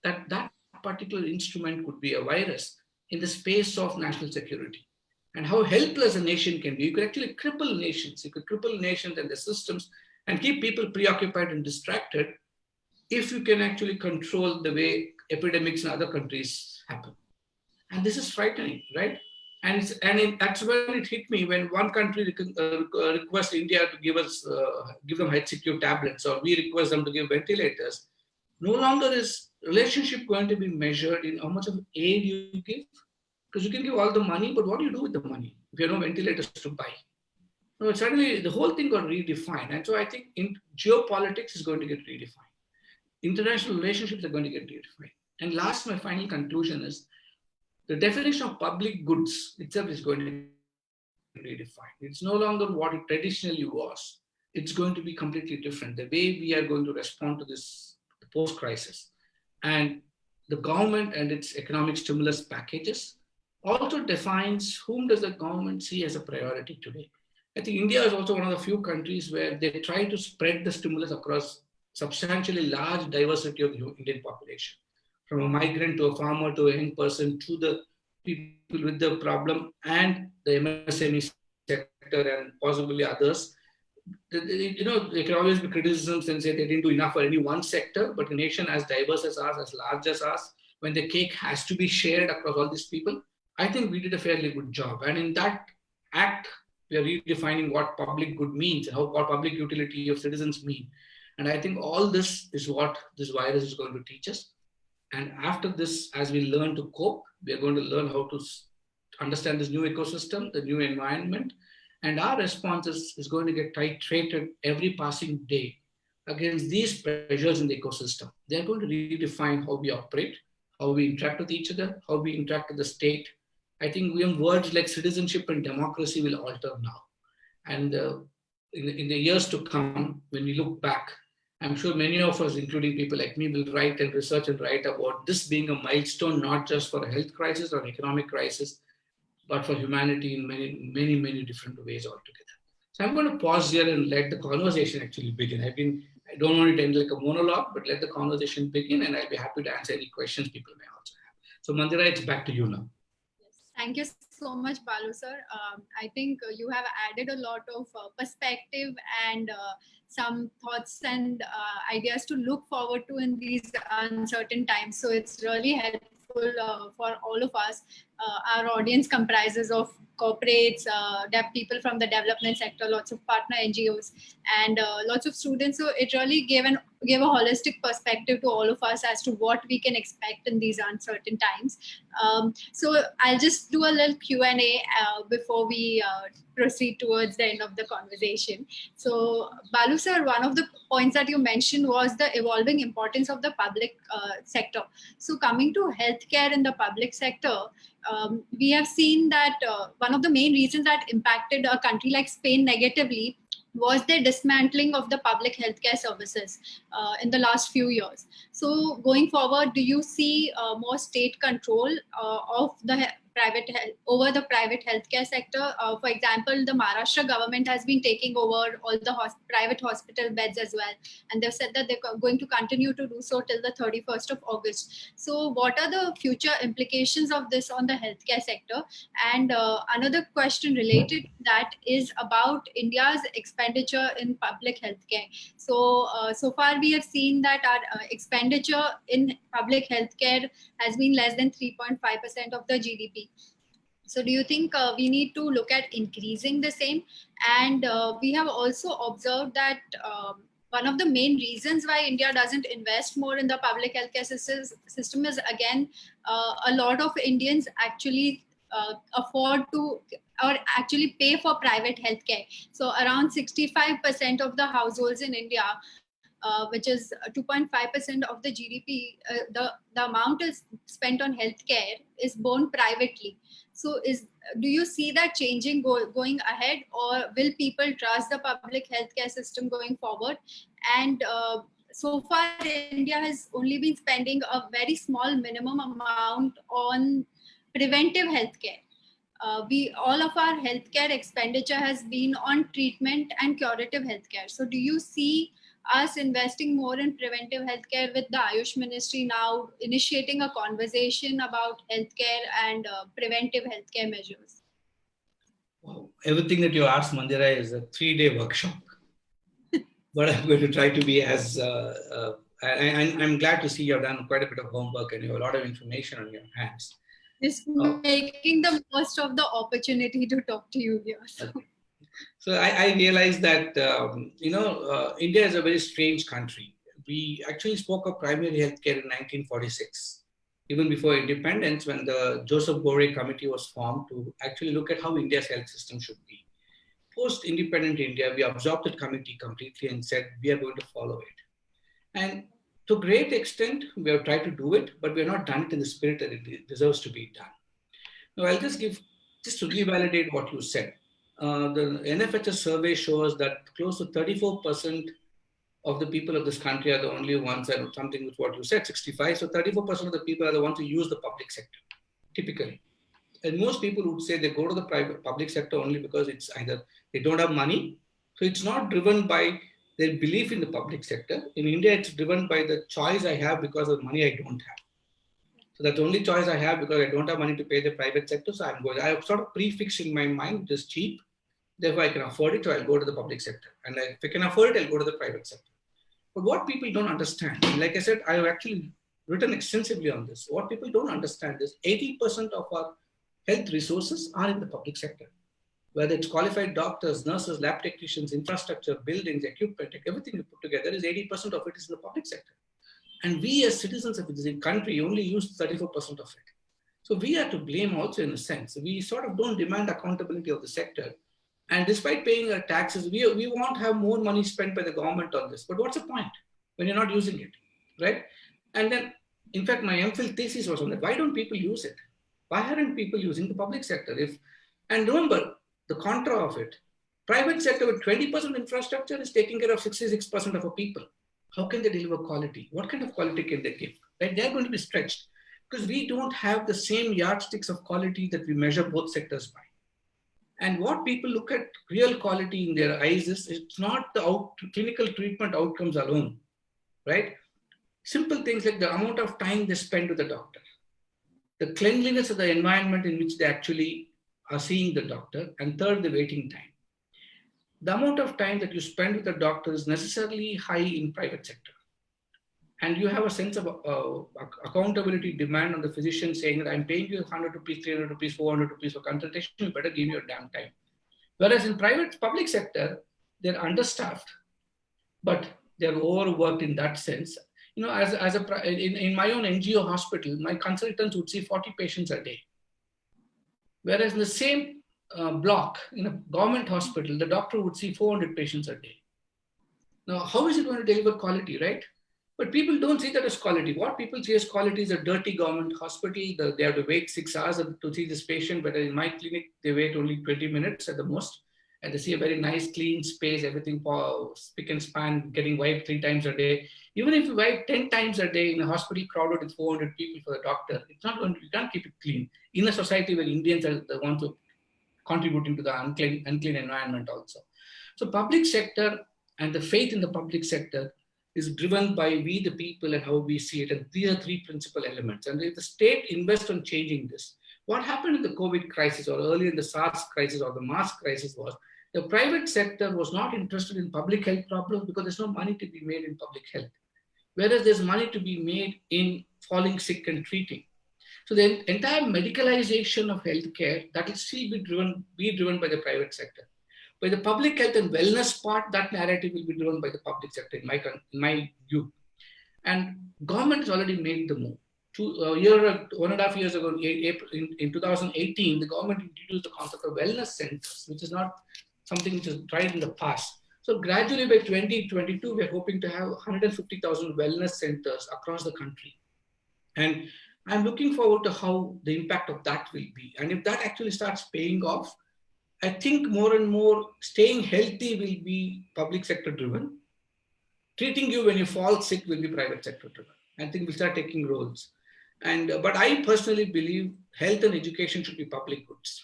Speaker 4: that particular instrument could be, a virus, in the space of national security. And how helpless a nation can be. You could actually cripple nations. You could cripple nations and the systems and keep people preoccupied and distracted if you can actually control the way epidemics in other countries happen. And this is frightening, right? And that's when it hit me, when one country requests India to give them HCQ tablets, or we request them to give ventilators. No longer is relationship going to be measured in how much of aid you give, because you can give all the money, but what do you do with the money if you have no ventilators to buy? No, suddenly the whole thing got redefined. And so I think geopolitics is going to get redefined. International relationships are going to get redefined. And last, my final conclusion is, the definition of public goods itself is going to be redefined. It's no longer what it traditionally was. It's going to be completely different. The way we are going to respond to this post-crisis, and the government and its economic stimulus packages also defines whom does the government see as a priority today. I think India is also one of the few countries where they try to spread the stimulus across substantially large diversity of the Indian population. From a migrant to a farmer to a young person to the people with the problem and the MSME sector and possibly others. there can always be criticisms and say they didn't do enough for any one sector, but a nation as diverse as ours, as large as ours, when the cake has to be shared across all these people, I think we did a fairly good job. And in that act, we are redefining what public good means, what public utility of citizens mean. And I think all this is what this virus is going to teach us. And after this, as we learn to cope, we are going to learn how to understand this new ecosystem, the new environment, and our response is going to get titrated every passing day against these pressures in the ecosystem. They're going to redefine how we operate, how we interact with each other, how we interact with the state. I think words like citizenship and democracy will alter now. And in the years to come, when we look back, I'm sure many of us, including people like me, will write and research and write about this being a milestone, not just for a health crisis or an economic crisis, but for humanity in many, many, many different ways altogether. So I'm going to pause here and let the conversation actually begin. I don't want it to end like a monologue, but let the conversation begin, and I'll be happy to answer any questions people may also have. So Mandira, it's back to you now.
Speaker 1: Thank you so much, Balu sir. I think you have added a lot of perspective and some thoughts and ideas to look forward to in these uncertain times. So it's really helpful for all of us. Our audience comprises of corporates, people from the development sector, lots of partner NGOs, and lots of students. So it really gave a holistic perspective to all of us as to what we can expect in these uncertain times. So I'll just do a little Q&A before we proceed towards the end of the conversation. So Balu sir, one of the points that you mentioned was the evolving importance of the public sector. So coming to healthcare in the public sector, we have seen that one of the main reasons that impacted a country like Spain negatively was the dismantling of the public healthcare services in the last few years. So going forward, do you see more state control of the over the private healthcare sector? For example, the Maharashtra government has been taking over all the private hospital beds as well, and they've said that they're going to continue to do so till the 31st of August. So what are the future implications of this on the healthcare sector? And another question related to that is about India's expenditure in public healthcare. So so far we have seen that our expenditure in public healthcare has been less than 3.5% of the GDP. So do you think we need to look at increasing the same? And we have also observed that one of the main reasons why India doesn't invest more in the public healthcare system is, again, a lot of Indians actually afford to or actually pay for private healthcare. So around 65% of the households in India, which is 2.5% of the GDP, the amount is spent on healthcare is borne privately. So do you see that changing going ahead, or will people trust the public healthcare system going forward? And so far, India has only been spending a very small minimum amount on preventive healthcare. All of our healthcare expenditure has been on treatment and curative healthcare. So do you see us investing more in preventive healthcare, with the Ayush Ministry now initiating a conversation about healthcare and preventive healthcare measures?
Speaker 4: Wow. Everything that you asked, Mandira, is a 3-day workshop. But I'm going to try to be as... I'm glad to see you've done quite a bit of homework and you have a lot of information on your hands.
Speaker 1: Just making the most of the opportunity to talk to you here.
Speaker 4: So I realized that, India is a very strange country. We actually spoke of primary healthcare in 1946, even before independence, when the Joseph Boré committee was formed to actually look at how India's health system should be. Post-independent India, we absorbed that committee completely and said, we are going to follow it. And to a great extent, we have tried to do it, but we have not done it in the spirit that it deserves to be done. Now, I'll just to revalidate what you said. The NFHS survey shows that close to 34% of the people of this country are the only ones, and something with what you said, 65. So 34% of the people are the ones who use the public sector, typically. And most people would say they go to the public sector only because it's either they don't have money. So it's not driven by their belief in the public sector. In India, it's driven by the choice I have because of the money I don't have. So that's the only choice I have because I don't have money to pay the private sector. So I'm going. I have sort of prefixed in my mind, it is cheap. Therefore, I can afford it, so I'll go to the public sector. And if I can afford it, I'll go to the private sector. But what people don't understand, and like I said, I have actually written extensively on this. What people don't understand is 80% of our health resources are in the public sector. Whether it's qualified doctors, nurses, lab technicians, infrastructure, buildings, equipment, everything we put together is 80% of it is in the public sector. And we as citizens of this country only use 34% of it. So we are to blame also in a sense. We sort of don't demand accountability of the sector. And despite paying our taxes, we want to have more money spent by the government on this. But what's the point when you're not using it, right? And then, in fact, my MPhil thesis was on that. Why don't people use it? Why aren't people using the public sector? And remember, the contra of it, private sector with 20% infrastructure is taking care of 66% of our people. How can they deliver quality? What kind of quality can they give? Right? They're going to be stretched because we don't have the same yardsticks of quality that we measure both sectors by. And what people look at real quality in their eyes is it's not the clinical treatment outcomes alone, right? Simple things like the amount of time they spend with the doctor, the cleanliness of the environment in which they actually are seeing the doctor, and third, the waiting time. The amount of time that you spend with the doctor is necessarily high in private sector. And you have a sense of accountability demand on the physician saying that I'm paying you 100 rupees, 300 rupees, 400 rupees for consultation, you better give me your damn time. Whereas in public sector, they're understaffed, but they're overworked in that sense. You know, in my own NGO hospital, my consultants would see 40 patients a day. Whereas in the same block, in a government hospital, the doctor would see 400 patients a day. Now, how is it going to deliver quality, right? But people don't see that as quality. What people see as quality is a dirty government hospital. They have to wait 6 hours to see this patient, but in my clinic, they wait only 20 minutes at the most. And they see a very nice, clean space, everything spick and span, getting wiped 3 times a day. Even if you wipe 10 times a day in a hospital crowded with 400 people for the doctor, it's not going to, you can't keep it clean. In a society where Indians are the ones who contributing to the unclean environment also. So public sector and the faith in the public sector is driven by we the people and how we see it. And these are 3 principal elements. And if the state invests on changing this, what happened in the COVID crisis or earlier in the SARS crisis or the mask crisis was the private sector was not interested in public health problems because there's no money to be made in public health. Whereas there's money to be made in falling sick and treating. So the entire medicalization of healthcare, that will still be driven by the private sector. By the public health and wellness part, that narrative will be driven by the public sector, in my view. And government has already made the move. 1.5 years ago, in 2018, the government introduced the concept of wellness centers, which is not something which is tried in the past. So gradually by 2022, we're hoping to have 150,000 wellness centers across the country. And I'm looking forward to how the impact of that will be. And if that actually starts paying off, I think more and more staying healthy will be public sector driven. Treating you when you fall sick will be private sector driven. I think we'll start taking roles. But I personally believe health and education should be public goods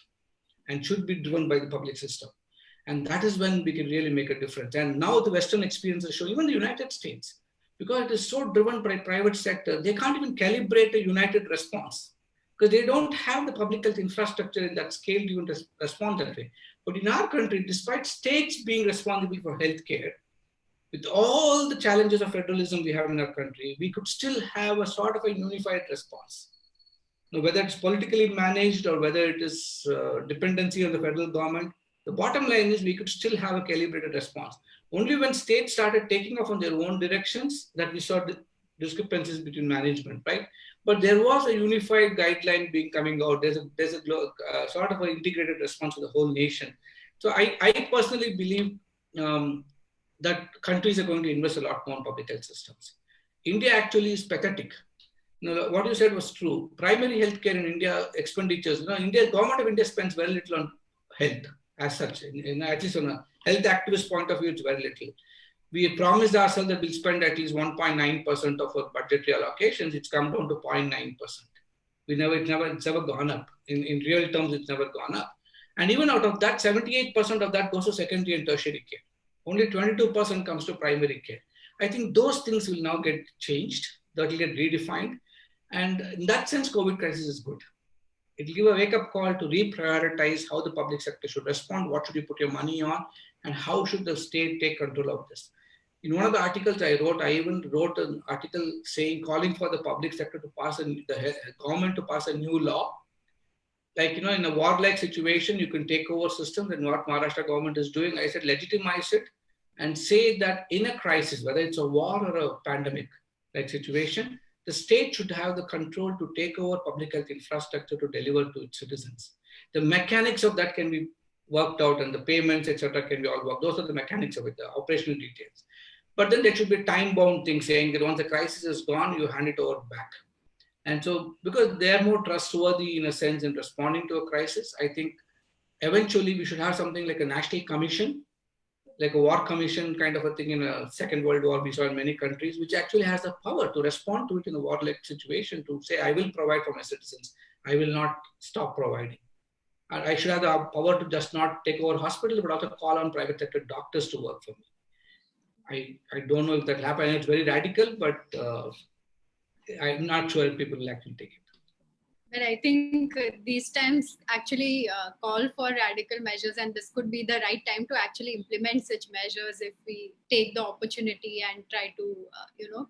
Speaker 4: and should be driven by the public system. And that is when we can really make a difference. And now the Western experiences show, even the United States, because it is so driven by private sector, they can't even calibrate a united response because they don't have the public health infrastructure in that scale to even respond that way. But in our country, despite states being responsible for healthcare, with all the challenges of federalism we have in our country, we could still have a sort of a unified response. Now, whether it's politically managed or whether it is dependency on the federal government, the bottom line is we could still have a calibrated response. Only when states started taking off on their own directions that we saw the discrepancies between management, right? But there was a unified guideline being coming out. There's a sort of an integrated response to the whole nation. So I personally believe that countries are going to invest a lot more in public health systems. India actually is pathetic. You know, what you said was true. Primary healthcare in India expenditures, government of India spends very little on health as such. At least on a health activist point of view, it's very little. We promised ourselves that we'll spend at least 1.9% of our budgetary allocations. It's come down to 0.9%. It's never gone up. In real terms, it's never gone up. And even out of that, 78% of that goes to secondary and tertiary care. Only 22% comes to primary care. I think those things will now get changed. That will get redefined. And in that sense, COVID crisis is good. It'll give a wake-up call to reprioritize how the public sector should respond, what should you put your money on, and how should the state take control of this. In one of the articles I wrote, I even wrote an article saying, calling for the public sector to pass, the government to pass a new law. Like, in a war-like situation, you can take over systems, and what Maharashtra government is doing, I said, legitimize it and say that in a crisis, whether it's a war or a pandemic-like situation, the state should have the control to take over public health infrastructure to deliver to its citizens. The mechanics of that can be worked out, and the payments, etc., can be all worked. Those are the mechanics of it, the operational details. But then there should be a time-bound thing saying that once the crisis is gone, you hand it over back. And so, because they are more trustworthy in a sense in responding to a crisis, I think eventually we should have something like a national commission, like a war commission kind of a thing in a Second World War we saw in many countries, which actually has the power to respond to it in a war-like situation, to say, I will provide for my citizens. I will not stop providing. And I should have the power to just not take over hospitals, but also call on private sector doctors to work for me. I don't know if that will happen. It's very radical, but I'm not sure if people will actually take it.
Speaker 1: But I think these times actually call for radical measures, and this could be the right time to actually implement such measures if we take the opportunity and try to,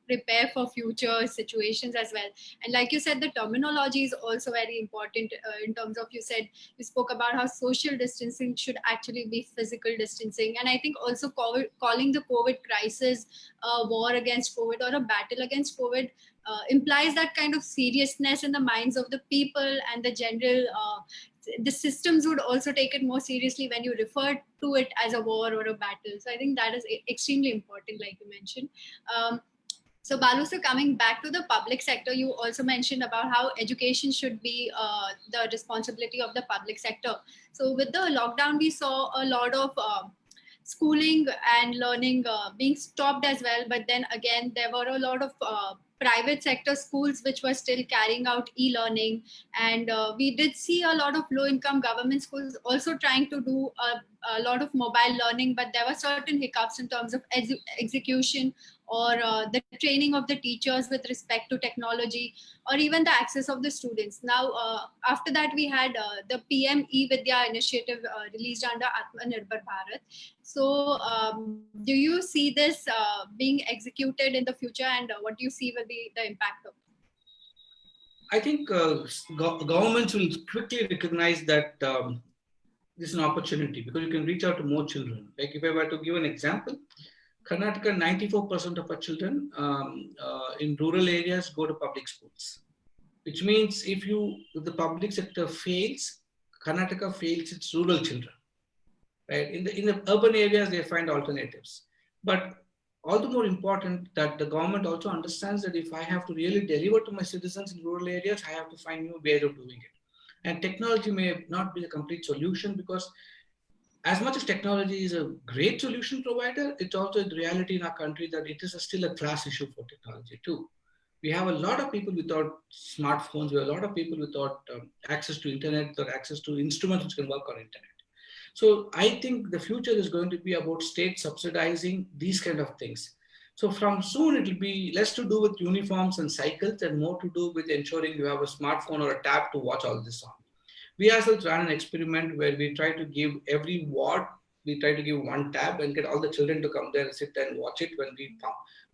Speaker 1: prepare for future situations as well. And like you said, the terminology is also very important in terms of, you spoke about how social distancing should actually be physical distancing. And I think also calling the COVID crisis a war against COVID or a battle against COVID implies that kind of seriousness in the minds of the people, and the general the systems would also take it more seriously when you refer to it as a war or a battle. So I think that is extremely important, like you mentioned. So Balu, so coming back to the public sector, you also mentioned about how education should be the responsibility of the public sector. So with the lockdown, we saw a lot of schooling and learning being stopped as well. But then again, there were a lot of private sector schools which were still carrying out e-learning, and we did see a lot of low-income government schools also trying to do a lot of mobile learning, but there were certain hiccups in terms of execution or the training of the teachers with respect to technology, or even the access of the students. Now, after that, we had the PM e-Vidya initiative released under Atmanirbhar Bharat. So do you see this being executed in the future, and what do you see will be the impact of it?
Speaker 4: I think governments will quickly recognize that this is an opportunity, because you can reach out to more children. Like if I were to give an example, Karnataka, 94% of our children in rural areas go to public schools, which means if the public sector fails, Karnataka fails its rural children. Right? In the urban areas, they find alternatives. But all the more important that the government also understands that if I have to really deliver to my citizens in rural areas, I have to find new ways of doing it. And technology may not be a complete solution, because as much as technology is a great solution provider, it's also the reality in our country that it is still a class issue for technology too. We have a lot of people without smartphones. We have a lot of people without access to internet or access to instruments which can work on internet. So I think the future is going to be about state subsidizing these kind of things. So from soon, it will be less to do with uniforms and cycles and more to do with ensuring you have a smartphone or a tab to watch all this on. We ourselves ran an experiment where we try to give every ward, we try to give one tab and get all the children to come there and sit and watch it when we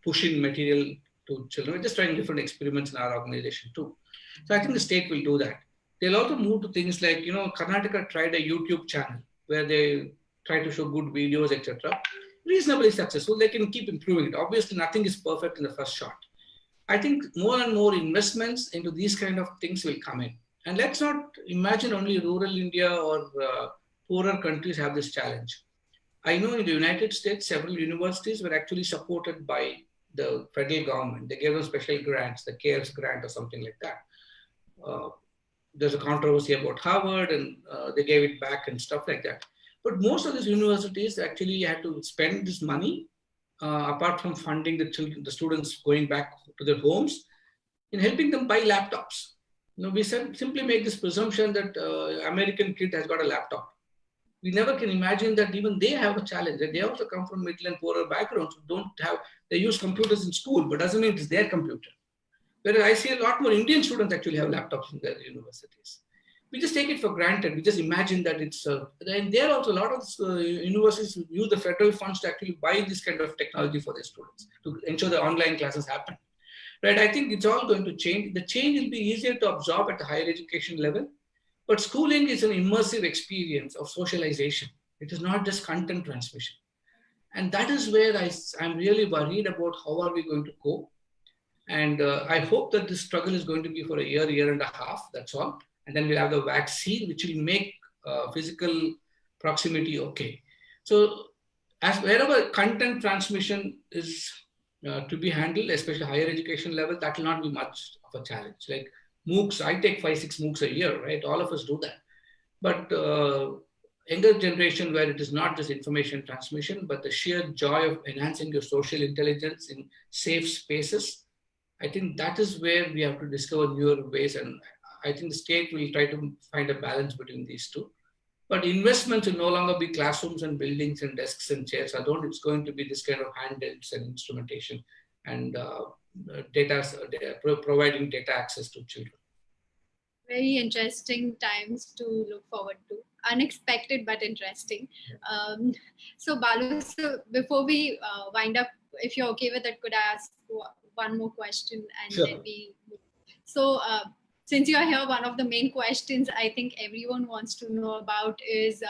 Speaker 4: push in material to children. We're just trying different experiments in our organization too. So I think the state will do that. They'll also move to things like, Karnataka tried a YouTube channel where they try to show good videos, etc. Reasonably successful. They can keep improving it. Obviously, nothing is perfect in the first shot. I think more and more investments into these kind of things will come in. And let's not imagine only rural India or poorer countries have this challenge. I know in the United States, several universities were actually supported by the federal government. They gave them special grants, the CARES grant or something like that. There's a controversy about Harvard, and they gave it back and stuff like that. But most of these universities actually had to spend this money, apart from funding the students going back to their homes, in helping them buy laptops. We simply make this presumption that American kid has got a laptop. We never can imagine that even they have a challenge. That they also come from middle and poorer backgrounds who they use computers in school, but doesn't mean it's their computer. Whereas I see a lot more Indian students actually have laptops in their universities. we just take it for granted. We just imagine that it's, and there also a lot of universities use the federal funds to actually buy this kind of technology for their students to ensure the online classes happen. Right? I think it's all going to change. The change will be easier to absorb at the higher education level, but schooling is an immersive experience of socialization. It is not just content transmission. And that is where I'm really worried about how are we going to cope. And I hope that this struggle is going to be for a year and a half, that's all. And then we'll have the vaccine, which will make physical proximity okay. So as wherever content transmission is to be handled, especially higher education level, that will not be much of a challenge. Like Moocs, I take 5-6 Moocs a year, right? All of us do that. But younger generation, where it is not just information transmission, but the sheer joy of enhancing your social intelligence in safe spaces, I think that is where we have to discover newer ways. And I think the state will try to find a balance between these two. But investments will no longer be classrooms and buildings and desks and chairs. I don't, it's going to be this kind of handhelds and instrumentation and providing data access to children.
Speaker 1: Very interesting times to look forward to. Unexpected but interesting. So Balu, so before we wind up, if you're okay with it, could I ask one more question and
Speaker 4: Sure.
Speaker 1: then we move. So since you're here, one of the main questions I think everyone wants to know about is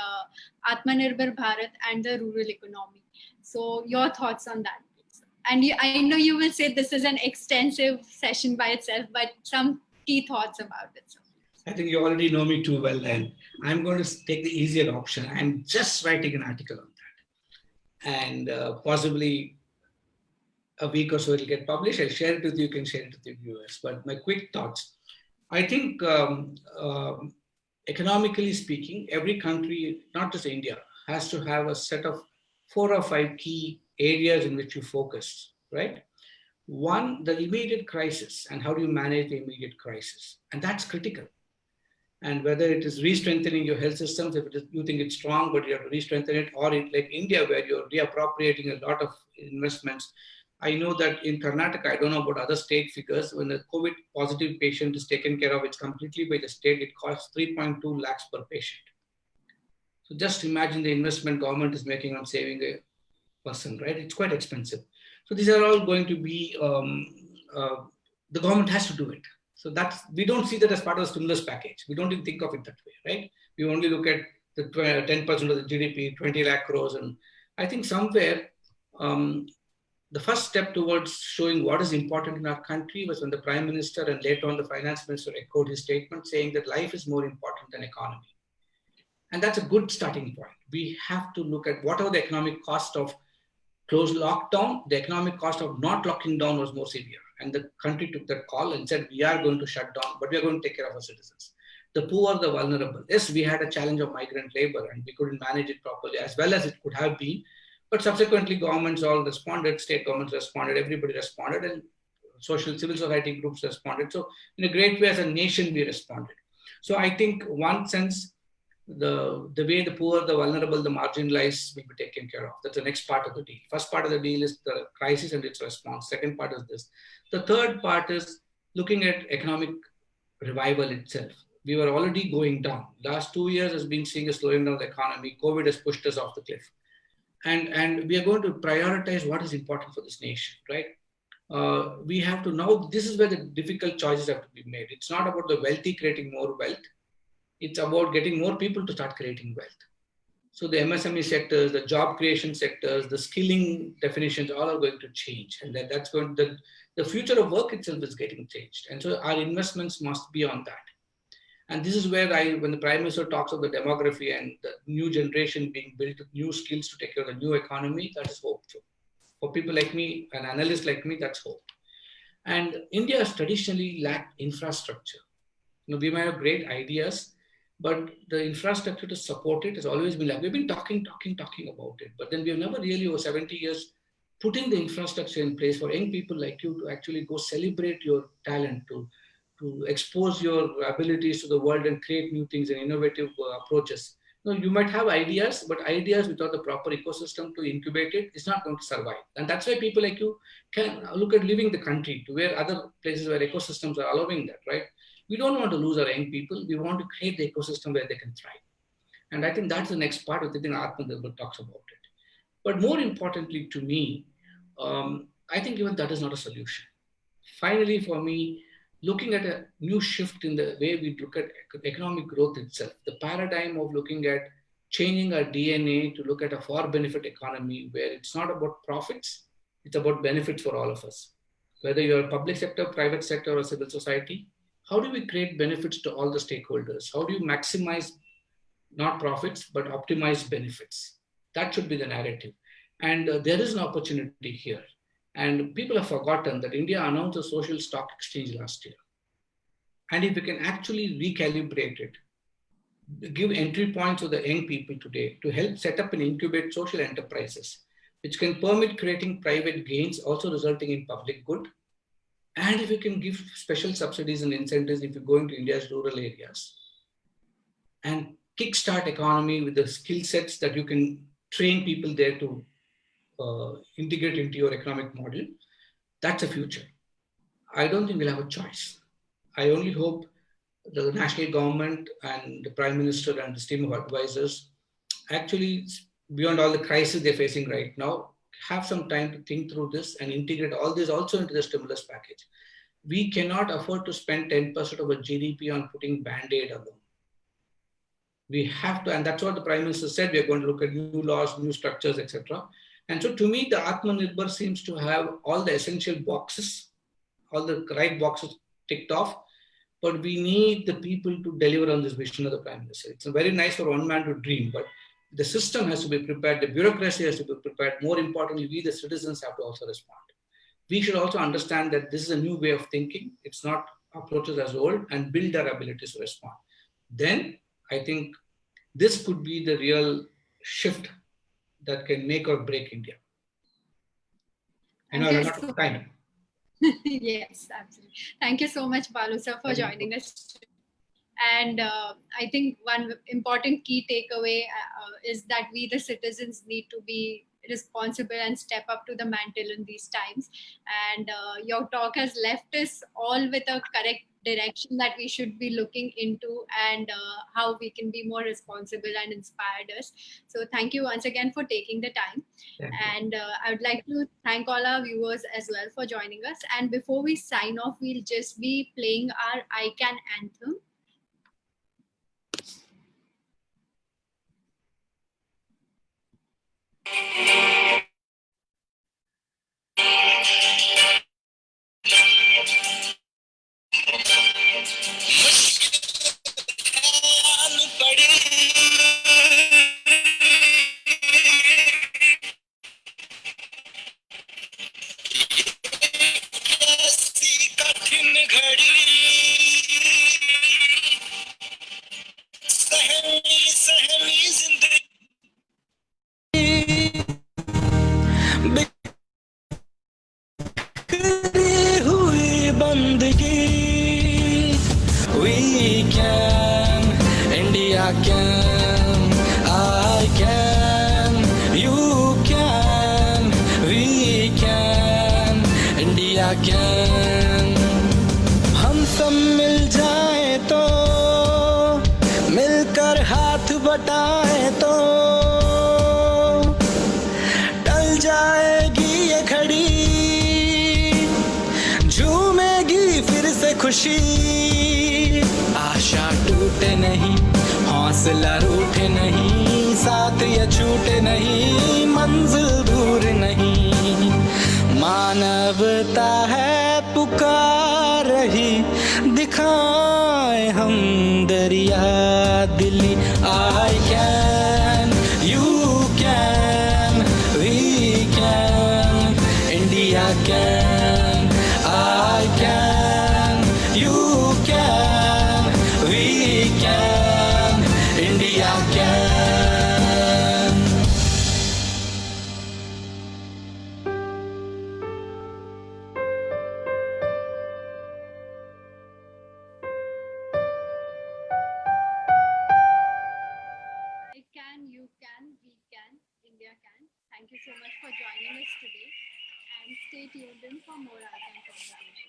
Speaker 1: Atmanirbhar Bharat and the rural economy. So your thoughts on that, please. And I know you will say this is an extensive session by itself, but some key thoughts about it. So.
Speaker 4: I think you already know me too well, and I'm going to take the easier option. I'm just writing an article on that. And possibly a week or so it'll get published. I'll share it with you. You can share it with your viewers. But my quick thoughts. I think economically speaking, every country, not just India, has to have a set of 4 or 5 key areas in which you focus, right? One, the immediate crisis, and how do you manage the immediate crisis? And that's critical. And whether it is re-strengthening your health systems, if it is, you think it's strong, but you have to re-strengthen it, or like India, where you're reappropriating a lot of investments. I know that in Karnataka, I don't know about other state figures, when a COVID positive patient is taken care of, it's completely by the state, it costs 3.2 lakhs per patient. So just imagine the investment government is making on saving a person, right? It's quite expensive. So these are all going to be, the government has to do it. So that's, we don't see that as part of the stimulus package. We don't even think of it that way, right? We only look at the 10% of the GDP, 20 lakh crores. And I think somewhere, the first step towards showing what is important in our country was when the Prime Minister and later on the Finance Minister echoed his statement saying that life is more important than economy. And that's a good starting point. We have to look at what are the economic cost of closed lockdown. The economic cost of not locking down was more severe. And the country took that call and said, we are going to shut down, but we are going to take care of our citizens. The poor, the vulnerable. Yes, we had a challenge of migrant labor and we couldn't manage it properly as well as it could have been. But subsequently, governments all responded, state governments responded, everybody responded, and civil society groups responded. So in a great way, as a nation, we responded. So I think one sense, the way the poor, the vulnerable, the marginalized will be taken care of. That's the next part of the deal. First part of the deal is the crisis and its response. Second part is this. The third part is looking at economic revival itself. We were already going down. Last 2 years has been seeing a slowing down of the economy. COVID has pushed us off the cliff. And we are going to prioritize what is important for this nation, right? We have to now, this is where the difficult choices have to be made. It's not about the wealthy creating more wealth. It's about getting more people to start creating wealth. So the MSME sectors, the job creation sectors, the skilling definitions, all are going to change. And that's going to, the future of work itself is getting changed. And so our investments must be on that. And this is where when the Prime Minister talks of the demography and the new generation being built with new skills to take care of the new economy, that is hopeful. For people like me, an analyst like me, that's hope. And India has traditionally lacked infrastructure. You know, we might have great ideas, but the infrastructure to support it has always been like, we've been talking about it, but then we've never really over 70 years putting the infrastructure in place for young people like you to actually go celebrate your talent, to expose your abilities to the world and create new things and innovative approaches. You might have ideas, but ideas without the proper ecosystem to incubate it is not going to survive. And that's why people like you can look at leaving the country to where other places where ecosystems are allowing that, right? We don't want to lose our young people. We want to create the ecosystem where they can thrive. And I think that's the next part of the thing Atmanirbhar talks about it. But more importantly to me, I think even that is not a solution. Finally, for me, looking at a new shift in the way we look at economic growth itself, the paradigm of looking at changing our DNA to look at a for-benefit economy where it's not about profits, it's about benefits for all of us. Whether you're public sector, private sector, or civil society, how do we create benefits to all the stakeholders? How do you maximize not profits, but optimize benefits? That should be the narrative. And there is an opportunity here. And people have forgotten that India announced a social stock exchange last year. And if we can actually recalibrate it, give entry points to the young people today to help set up and incubate social enterprises, which can permit creating private gains, also resulting in public good. And if we can give special subsidies and incentives if you go into India's rural areas and kickstart economy with the skill sets that you can train people there to integrate into your economic model, that's a future. I don't think we'll have a choice. I only hope the national government and the Prime Minister and this team of advisors actually, beyond all the crises they're facing right now, have some time to think through this and integrate all this also into the stimulus package. We cannot afford to spend 10% of our GDP on putting Band-Aid alone. We have to, and that's what the Prime Minister said, we are going to look at new laws, new structures, etc. And so to me, the Atmanirbhar seems to have all the essential boxes, all the right boxes ticked off, but we need the people to deliver on this vision of the Prime Minister. It's very nice for one man to dream, but the system has to be prepared, the bureaucracy has to be prepared. More importantly, we the citizens have to also respond. We should also understand that this is a new way of thinking. It's not approaches as old, and build our abilities to respond. Then I think this could be the real shift that can make or break India. And I'm not time.
Speaker 1: Yes, absolutely. Thank you so much, Balu sir, for joining us. And I think one important key takeaway is that we, the citizens, need to be responsible and step up to the mantle in these times. And your talk has left us all with a correct direction that we should be looking into, and how we can be more responsible and inspired us. So thank you once again for taking the time. And I would like to thank all our viewers as well for joining us. And before we sign off, we'll just be playing our I Can anthem.
Speaker 5: We can, India can, I can, you can, we can, India can. हम सब मिल जाएं तो, मिलकर हाथ बटाएं तो, टल जाएगी ये घड़ी, झूमेगी फिर से खुशी. आशा टूटे नहीं, हौसला रूठे नहीं, साथ ये छूटे नहीं, मंजिल दूर नहीं. मानवता है पुकार रही, दिखाएं हम दरिया दिली. I can, you can, we can, India can. I can, you can, we can, India can.
Speaker 1: I can, you can, we can, India can. Thank you so much for joining us today, and stay tuned in for more I Can conversation.